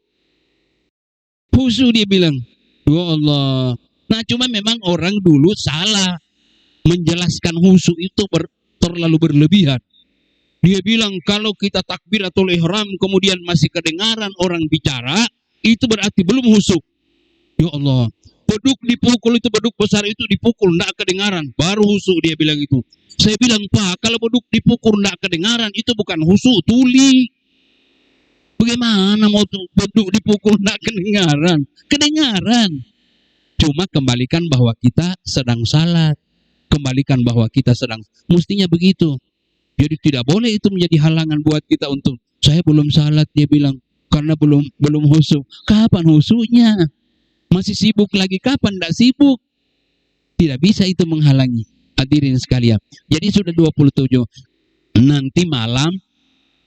khusyuk dia bilang, ya Allah. Nah, cuma memang orang dulu salah menjelaskan khusyuk itu terlalu berlebihan. Dia bilang kalau kita takbiratul ihram kemudian masih kedengaran orang bicara, itu berarti belum khusyuk. Ya Allah, beduk dipukul itu, beduk besar itu dipukul, tidak kedengaran, baru khusyuk dia bilang itu. Saya bilang, Pak, kalau beduk dipukul tidak kedengaran, itu bukan khusyuk, tuli. Bagaimana mau beduk dipukul tidak kedengaran? Kedengaran. Cuma kembalikan bahwa kita sedang salat. Kembalikan bahwa kita sedang, mestinya begitu. Jadi tidak boleh itu menjadi halangan buat kita untuk, saya belum salat, dia bilang, karena belum khusyuk. Kapan khusyuknya? Masih sibuk lagi, kapan tidak sibuk? Tidak bisa itu menghalangi. Hadirin sekalian. Jadi sudah 27. Nanti malam,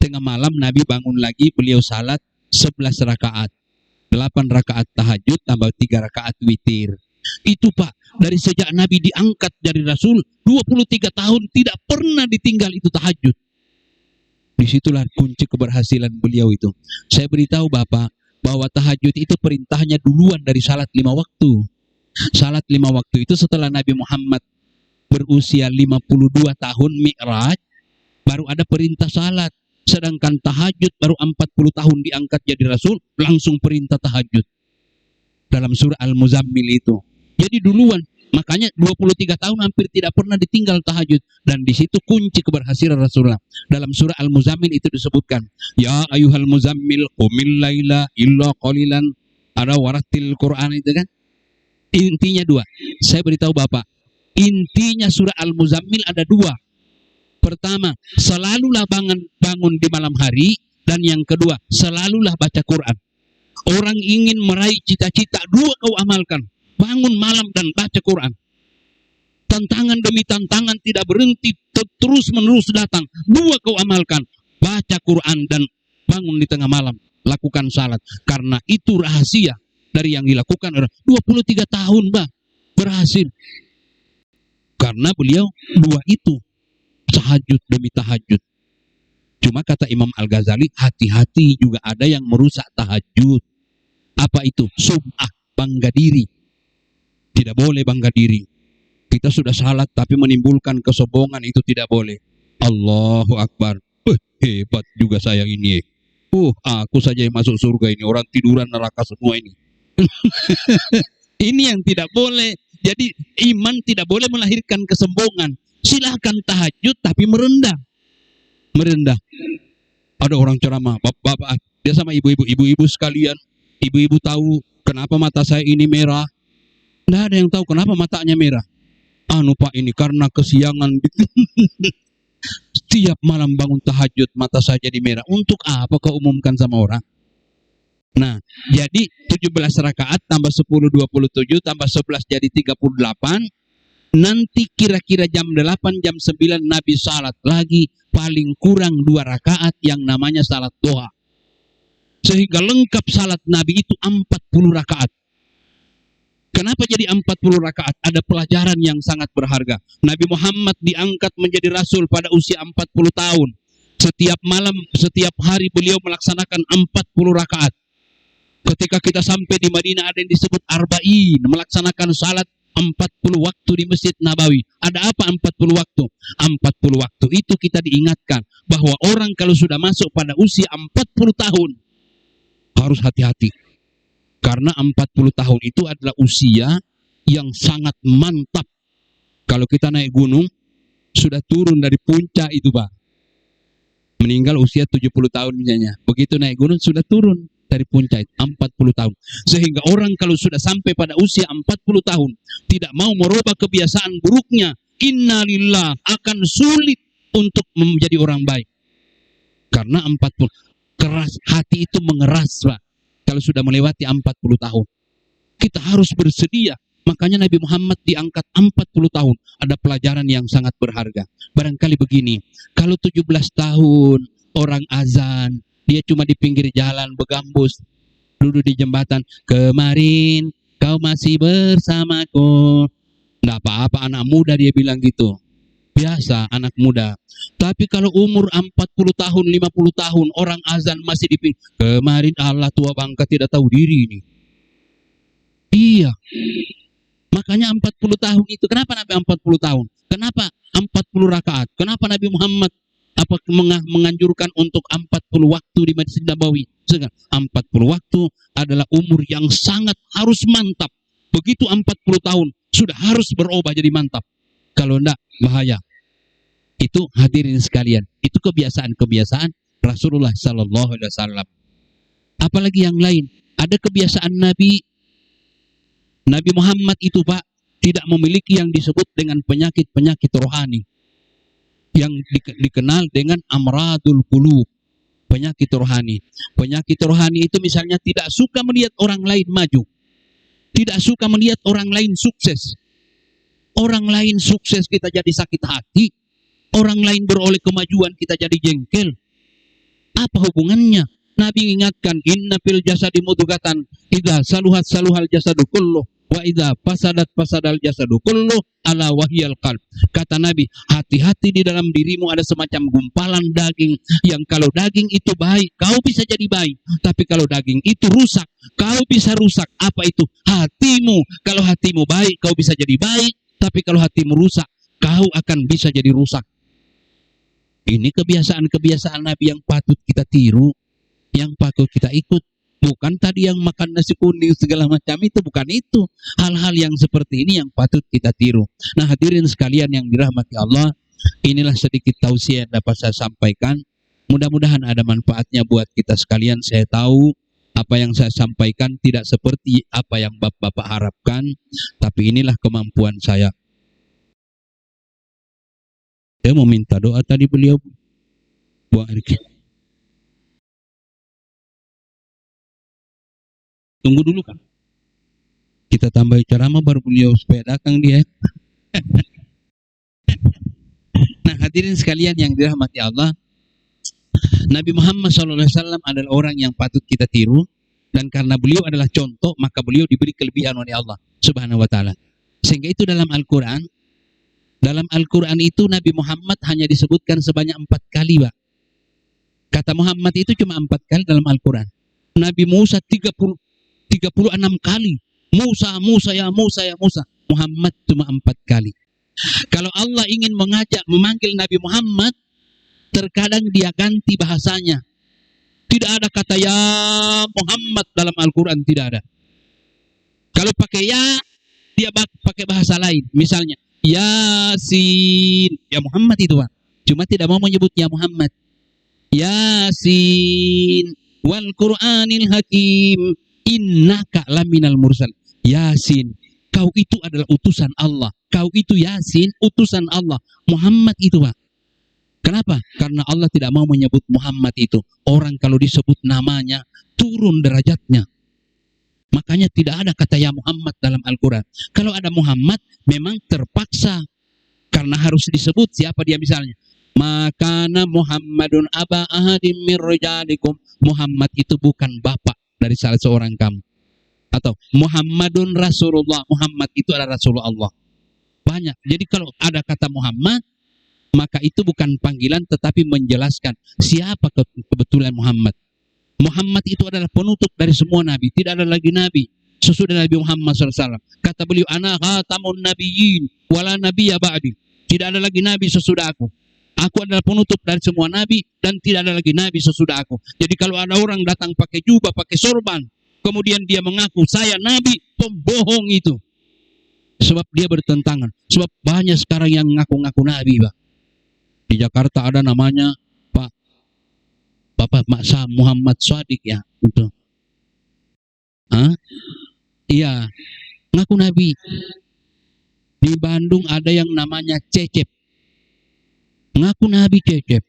tengah malam Nabi bangun lagi, beliau salat 11 rakaat. 8 rakaat tahajud tambah 3 rakaat witir. Itu Pak, dari sejak Nabi diangkat dari Rasul, 23 tahun tidak pernah ditinggal itu tahajud. Disitulah kunci keberhasilan beliau itu. Saya beritahu Bapak, bahwa tahajud itu perintahnya duluan dari salat 5 waktu. Salat 5 waktu itu setelah Nabi Muhammad berusia 52 tahun Mi'raj, baru ada perintah salat. Sedangkan tahajud baru 40 tahun diangkat jadi Rasul, langsung perintah tahajud. Dalam surah Al-Muzammil itu. Jadi duluan. Makanya 23 tahun hampir tidak pernah ditinggal tahajud. Dan di situ kunci keberhasilan Rasulullah. Dalam surah Al-Muzammil itu disebutkan, ya ayuhal muzammil qumil laila illa qalilan, ada waratil Quran itu kan. Intinya 2. Saya beritahu Bapak, intinya surah Al-Muzammil ada 2. Pertama, selalulah bangun di malam hari. Dan yang kedua, selalulah baca Quran. Orang ingin meraih cita-cita, 2 kau amalkan. Bangun malam dan baca Quran. Tantangan demi tantangan tidak berhenti, terus menerus datang. 2 kau amalkan. Baca Quran dan bangun di tengah malam. Lakukan salat. Karena itu rahasia dari yang dilakukan orang 23 tahun berhasil. Karena beliau 2 itu. Tahajud demi tahajud. Cuma kata Imam Al-Ghazali, hati-hati juga ada yang merusak tahajud. Apa itu? Sum'ah, bangga diri. Tidak boleh bangga diri. Kita sudah salat tapi menimbulkan kesombongan, itu tidak boleh. Allahu Akbar. Hebat juga saya ini. Aku saja yang masuk surga ini. Orang tiduran neraka semua ini. Ini yang tidak boleh. Jadi iman tidak boleh melahirkan kesombongan. Silahkan tahajud tapi merendah. Merendah. Ada orang ceramah, bapak, dia sama ibu-ibu sekalian. Ibu-ibu tahu kenapa mata saya ini merah? Tidak ada yang tahu kenapa matanya merah. Pak, ini karena kesiangan. Setiap malam bangun tahajud mata saya jadi merah. Untuk apa kau umumkan sama orang? Nah, jadi 17 rakaat tambah 10 27 tambah 11 jadi 38. Nanti kira-kira jam 8 jam 9 Nabi salat lagi, paling kurang 2 rakaat yang namanya salat duha. Sehingga lengkap salat Nabi itu 40 rakaat. Kenapa jadi 40 rakaat? Ada pelajaran yang sangat berharga. Nabi Muhammad diangkat menjadi Rasul pada usia 40 tahun. Setiap malam, setiap hari beliau melaksanakan 40 rakaat. Ketika kita sampai di Madinah ada yang disebut Arba'in, melaksanakan salat 40 waktu di Masjid Nabawi. Ada apa 40 waktu? 40 waktu itu kita diingatkan bahwa orang kalau sudah masuk pada usia 40 tahun harus hati-hati. Karena 40 tahun itu adalah usia yang sangat mantap. Kalau kita naik gunung, sudah turun dari puncak itu Pak. Meninggal usia 70 tahun misalnya. Begitu naik gunung, sudah turun dari puncak 40 tahun. Sehingga orang kalau sudah sampai pada usia 40 tahun, tidak mau merubah kebiasaan buruknya, innalillah, akan sulit untuk menjadi orang baik. Karena 40, keras, hati itu mengeras Pak. Kalau sudah melewati 40 tahun. Kita harus bersedia. Makanya Nabi Muhammad diangkat 40 tahun. Ada pelajaran yang sangat berharga. Barangkali begini. Kalau 17 tahun orang azan, dia cuma di pinggir jalan begambus, duduk di jembatan. Kemarin kau masih bersamaku. Nggak apa-apa anak muda dia bilang gitu. Biasa anak muda. Tapi kalau umur 40 tahun, 50 tahun, orang azan masih diping. Kemarin Allah tua bangka tidak tahu diri ini. Iya. Makanya 40 tahun itu. Kenapa Nabi 40 tahun? Kenapa 40 rakaat? Kenapa Nabi Muhammad menganjurkan untuk 40 waktu di Masjid Nabawi? 40 waktu adalah umur yang sangat harus mantap. Begitu 40 tahun sudah harus berubah jadi mantap. Kalau enggak bahaya. Itu hadirin sekalian, itu kebiasaan-kebiasaan Rasulullah Sallallahu Alaihi Wasallam. Apalagi yang lain, ada kebiasaan Nabi Muhammad itu Pak tidak memiliki yang disebut dengan penyakit-penyakit rohani yang dikenal dengan amradul qulub, penyakit rohani. Penyakit rohani itu misalnya tidak suka melihat orang lain maju, tidak suka melihat orang lain sukses. Orang lain sukses kita jadi sakit hati, orang lain beroleh kemajuan kita jadi jengkel. Apa hubungannya? Nabi ingatkan, inna fil jasadi mudghatan idza saluhat saluhal jasadu kulluh wa idza fasadal jasadu kulluh ala wahyal qalb. Kata Nabi, hati-hati di dalam dirimu ada semacam gumpalan daging yang kalau daging itu baik, kau bisa jadi baik. Tapi kalau daging itu rusak, kau bisa rusak. Apa itu? Hatimu. Kalau hatimu baik, kau bisa jadi baik. Tapi kalau hatimu rusak, kau akan bisa jadi rusak. Ini kebiasaan-kebiasaan Nabi yang patut kita tiru, yang patut kita ikut. Bukan tadi yang makan nasi kuning segala macam itu, bukan itu. Hal-hal yang seperti ini yang patut kita tiru. Nah hadirin sekalian yang dirahmati Allah, inilah sedikit tausiah yang dapat saya sampaikan. Mudah-mudahan ada manfaatnya buat kita sekalian. Saya tahu apa yang saya sampaikan tidak seperti apa yang Bapak harapkan, tapi inilah kemampuan saya. Saya mau minta doa tadi beliau, Bu Arki. Tunggu dulu kan. Kita tambah ceramah baru beliau supaya datang dia. Nah hadirin sekalian yang dirahmati Allah, Nabi Muhammad SAW adalah orang yang patut kita tiru, dan karena beliau adalah contoh maka beliau diberi kelebihan oleh Allah Subhanahu wa taala. Sehingga itu dalam Al-Qur'an itu Nabi Muhammad hanya disebutkan sebanyak 4 kali, Pak. Kata Muhammad itu cuma 4 kali dalam Al-Qur'an. Nabi Musa 36 kali. Musa ya Musa ya Musa. Muhammad cuma 4 kali. Kalau Allah ingin memanggil Nabi Muhammad, terkadang dia ganti bahasanya. Tidak ada kata ya Muhammad dalam Al-Quran, tidak ada. Kalau pakai ya, dia pakai bahasa lain. Misalnya, Yasin. Ya Muhammad itu Pak. Cuma tidak mau menyebut ya Muhammad. Yasin. Wal Qur'anil Hakim. Innaka laminal mursal. Yasin. Kau itu adalah utusan Allah. Kau itu Yasin, utusan Allah. Muhammad itu Pak. Kenapa? Karena Allah tidak mau menyebut Muhammad itu. Orang kalau disebut namanya, turun derajatnya. Makanya tidak ada kata ya Muhammad dalam Al-Quran. Kalau ada Muhammad, memang terpaksa. Karena harus disebut siapa dia misalnya. Makana Muhammadun aba ahadim min rijalikum. Muhammad itu bukan bapak dari salah seorang kamu. Atau Muhammadun Rasulullah. Muhammad itu adalah Rasulullah Allah. Banyak. Jadi kalau ada kata Muhammad, maka itu bukan panggilan tetapi menjelaskan siapa kebetulan Muhammad. Muhammad itu adalah penutup dari semua nabi. Tidak ada lagi nabi sesudah Nabi Muhammad SAW. Kata beliau, ana khatamun nabiyyin wala nabiyya ba'di. Tidak ada lagi nabi sesudah aku. Aku adalah penutup dari semua nabi dan tidak ada lagi nabi sesudah aku. Jadi kalau ada orang datang pakai jubah, pakai sorban, kemudian dia mengaku saya nabi, pembohong itu. Sebab dia bertentangan. Sebab banyak sekarang yang ngaku-ngaku nabi, Pak. Di Jakarta ada namanya Bapak Maksa Muhammad Shadiq ya, itu. Iya, ngaku nabi. Di Bandung ada yang namanya Cecep. Ngaku nabi Cecep.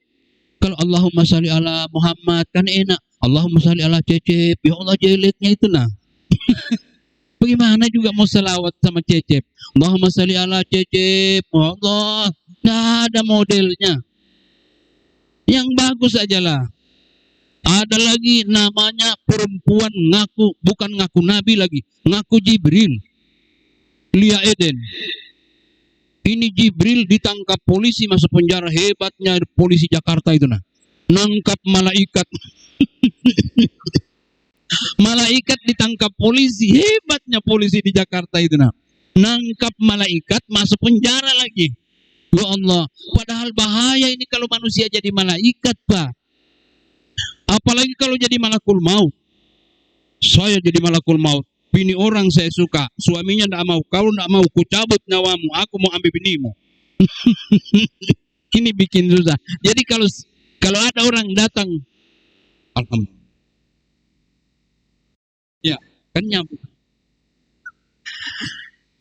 Kalau Allahumma sholli ala Muhammad kan enak. Allahumma sholli ala Cecep. Ya Allah jeleknya itu nah. Bagaimana juga mau selawat sama Cecep? Allahumma sholli ala Cecep. Allah, nggak ada modelnya. Yang bagus aja lah. Ada lagi namanya perempuan bukan ngaku Nabi lagi, ngaku Jibril. Lia Eden. Ini Jibril ditangkap polisi masuk penjara. Hebatnya polisi Jakarta itu nah. Nangkap malaikat. Malaikat ditangkap polisi. Hebatnya polisi di Jakarta itu nah. Nangkap malaikat masuk penjara lagi. Ya Allah, padahal bahaya ini kalau manusia jadi malaikat, Pak. Apalagi kalau jadi malakul maut. Saya jadi malakul maut. Bini orang saya suka, suaminya tidak mau. Kalau tidak mau, ku cabut nyawamu. Aku mau ambil binimu. Ini bikin susah. Jadi kalau ada orang datang, alhamdulillah. Ya, kan nyambung.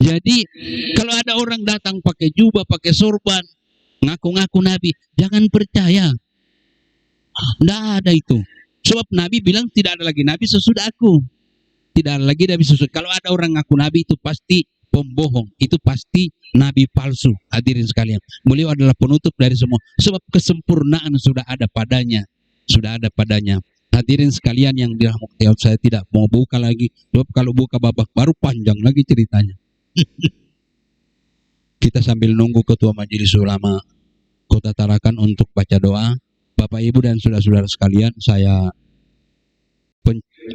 Jadi kalau ada orang datang pakai jubah, pakai sorban, ngaku-ngaku Nabi, jangan percaya. Tidak ada itu. Sebab Nabi bilang tidak ada lagi Nabi sesudah aku. Tidak ada lagi Nabi sesudah. Kalau ada orang ngaku Nabi itu pasti pembohong. Itu pasti Nabi palsu. Hadirin sekalian. Beliau adalah penutup dari semua. Sebab kesempurnaan sudah ada padanya. Sudah ada padanya. Hadirin sekalian yang dirahmati Allah, saya tidak mau buka lagi. Sebab kalau buka babak baru panjang lagi ceritanya. Kita sambil nunggu Ketua Majelis Ulama Kota Tarakan untuk baca doa. Bapak Ibu dan saudara-saudara sekalian,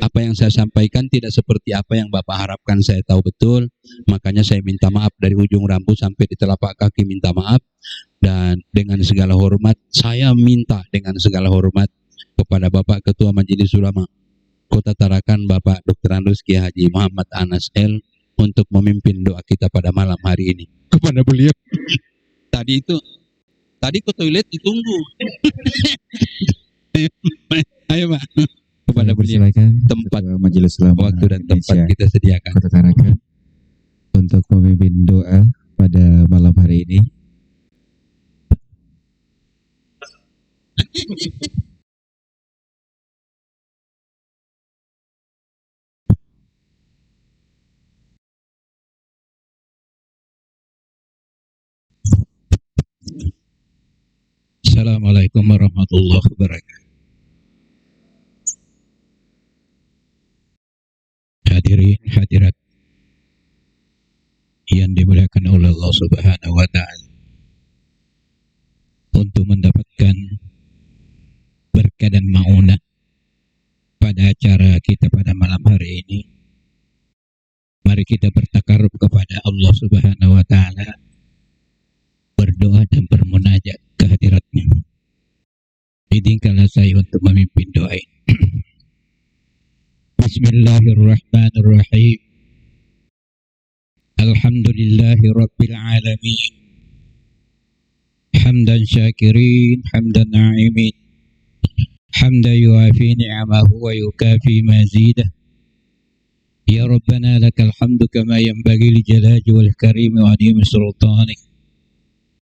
apa yang saya sampaikan tidak seperti apa yang Bapak harapkan, saya tahu betul. Makanya saya minta maaf dari ujung rambut sampai di telapak kaki, minta maaf. Dan dengan segala hormat, saya minta dengan segala hormat kepada Bapak Ketua Majelis Ulama Kota Tarakan, Bapak Dr. Andrus Kiai Haji Muhammad Anas L, untuk memimpin doa kita pada malam hari ini. Kepada beliau. Tadi ke toilet ditunggu. Ayo Pak. Kepada beliau, tempat, Majelis Ulama waktu dan tempat Indonesia kita sediakan. Kota Tarakan untuk memimpin doa pada malam hari ini. Assalamualaikum warahmatullahi wabarakatuh. Hadirin hadirat yang dimuliakan oleh Allah Subhanahu wa taala. Untuk mendapatkan berkah dan maunah pada acara kita pada malam hari ini, mari kita bertakarub kepada Allah Subhanahu wa taala, berdoa dan bermunajat kehadiratnya. Izinkanlah saya untuk memimpin doa ini. Bismillahirrahmanirrahim. Alhamdulillahi Rabbil Alamin. Hamdan syakirin, hamdan na'imin. Hamdan yuafi ni'amahu wa yukafi mazidah. Ya Rabbana lakal hamdu kama yanbaghi li jalali wal karimi wa adhimi sultanik.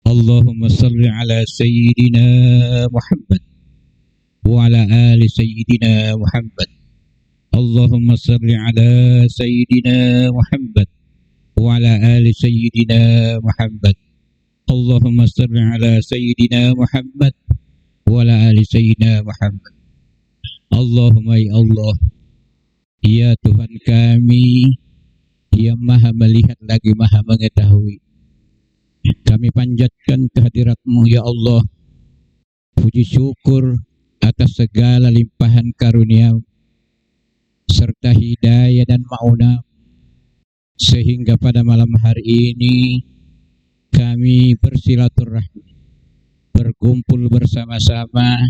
Allahumma salli ala Sayyidina Muhammad wa ala ali Sayyidina Muhammad. Allahumma salli ala Sayyidina Muhammad wa ala ali Sayyidina Muhammad. Allahumma salli ala Sayyidina Muhammad wa ala ali Sayyidina Muhammad. Allahumma ya Allah, ya Tuhan kami yang maha melihat lagi maha mengetahui, kami panjatkan kehadirat-Mu ya Allah, puji syukur atas segala limpahan karunia serta hidayah dan maunah, sehingga pada malam hari ini kami bersilaturahmi, berkumpul bersama-sama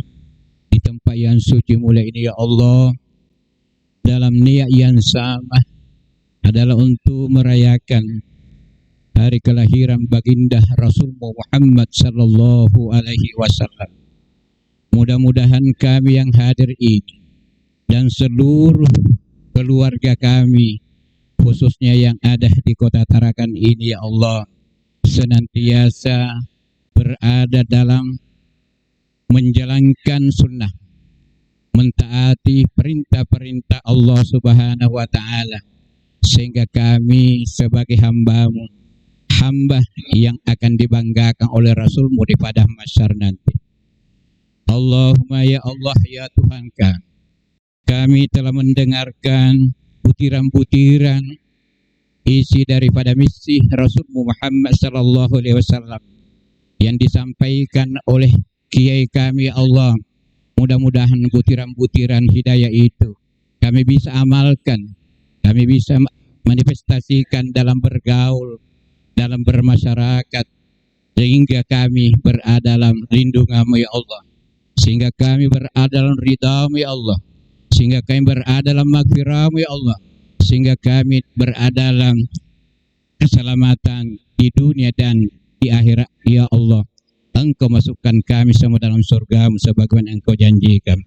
di tempat yang suci mulia ini ya Allah, dalam niat yang sama adalah untuk merayakan hari kelahiran baginda Rasulullah Muhammad sallallahu alaihi wasallam. Mudah-mudahan kami yang hadir ini dan seluruh keluarga kami, khususnya yang ada di Kota Tarakan ini ya Allah, senantiasa berada dalam menjalankan sunnah, mentaati perintah-perintah Allah Subhanahu wa taala, sehingga kami sebagai hamba-Mu, hamba yang akan dibanggakan oleh Rasul-Mu di padang mahsyar nanti. Allahumma ya Allah ya Tuhan kami telah mendengarkan butiran-butiran isi daripada misi Rasul Muhammad sallallahu alaihi wasallam yang disampaikan oleh kiai kami, Allah. Mudah-mudahan butiran-butiran hidayah itu kami bisa amalkan, kami bisa manifestasikan dalam bergaul, dalam bermasyarakat, sehingga kami berada dalam lindungan-Mu ya Allah, sehingga kami berada dalam ridha-Mu ya Allah, sehingga kami berada dalam maghfirah-Mu ya Allah, sehingga kami berada dalam keselamatan di dunia dan di akhirat ya Allah. Engkau masukkan kami semua dalam surga-Mu sebagaimana Engkau janjikan.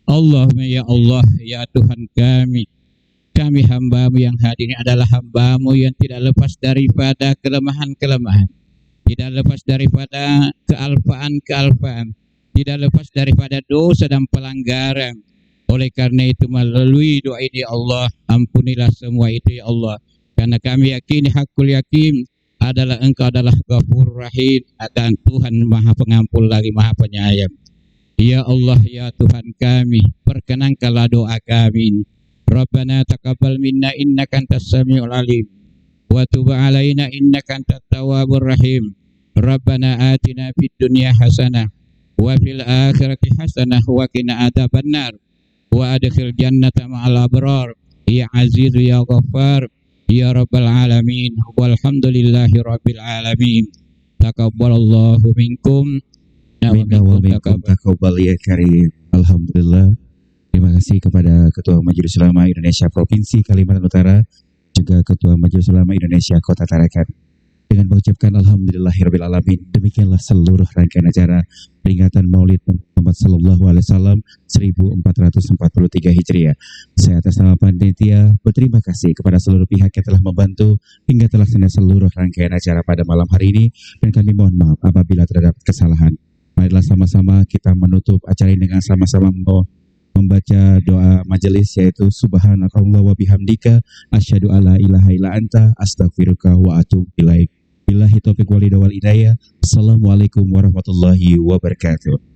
Allahumma ya Allah ya Tuhan kami hamba-Mu yang hadir ini adalah hamba-Mu yang tidak lepas daripada kelemahan-kelemahan, tidak lepas daripada kealpaan-kealpaan, tidak lepas daripada dosa dan pelanggaran. Oleh karena itu melalui doa ini ya Allah, ampunilah semua itu ya Allah, karena kami yakini hakul yakin adalah Engkau adalah Ghafurur Rahim, dan Tuhan Maha Pengampun lagi Maha Penyayang. Ya Allah ya Tuhan kami, perkenankanlah doa kami. Rabbana taqabbal minna innaka antas samiul alim wa tub alaina innaka antat tawwabur rahim. Rabbana atina fid dunya hasanah wa fil akhirati hasanah wa qina adzabannar wa adkhil jannata ma'al abrar ya aziz ya ghaffar ya rabbal alamin walhamdulillahi rabbil alamin. Taqabbalallahu minkum taqabbal ya karim. Alhamdulillah. Terima kasih kepada Ketua Majelis Ulama Indonesia Provinsi Kalimantan Utara, juga Ketua Majelis Ulama Indonesia Kota Tarakan. Dengan mengucapkan alhamdulillahirabbil alamin, demikianlah seluruh rangkaian acara peringatan Maulid Muhammad sallallahu alaihi wasallam 1443 Hijriah. Saya atas nama panitia berterima kasih kepada seluruh pihak yang telah membantu hingga terlaksana seluruh rangkaian acara pada malam hari ini, dan kami mohon maaf apabila terdapat kesalahan. Marilah sama-sama kita menutup acara ini dengan sama-sama membaca doa majelis, yaitu subhanakallah wa bihamdika asyhadu alla ilaha illa anta astaghfiruka wa atubu ilaik. Billahi taufiq wal hidayah. Assalamualaikum warahmatullahi wabarakatuh.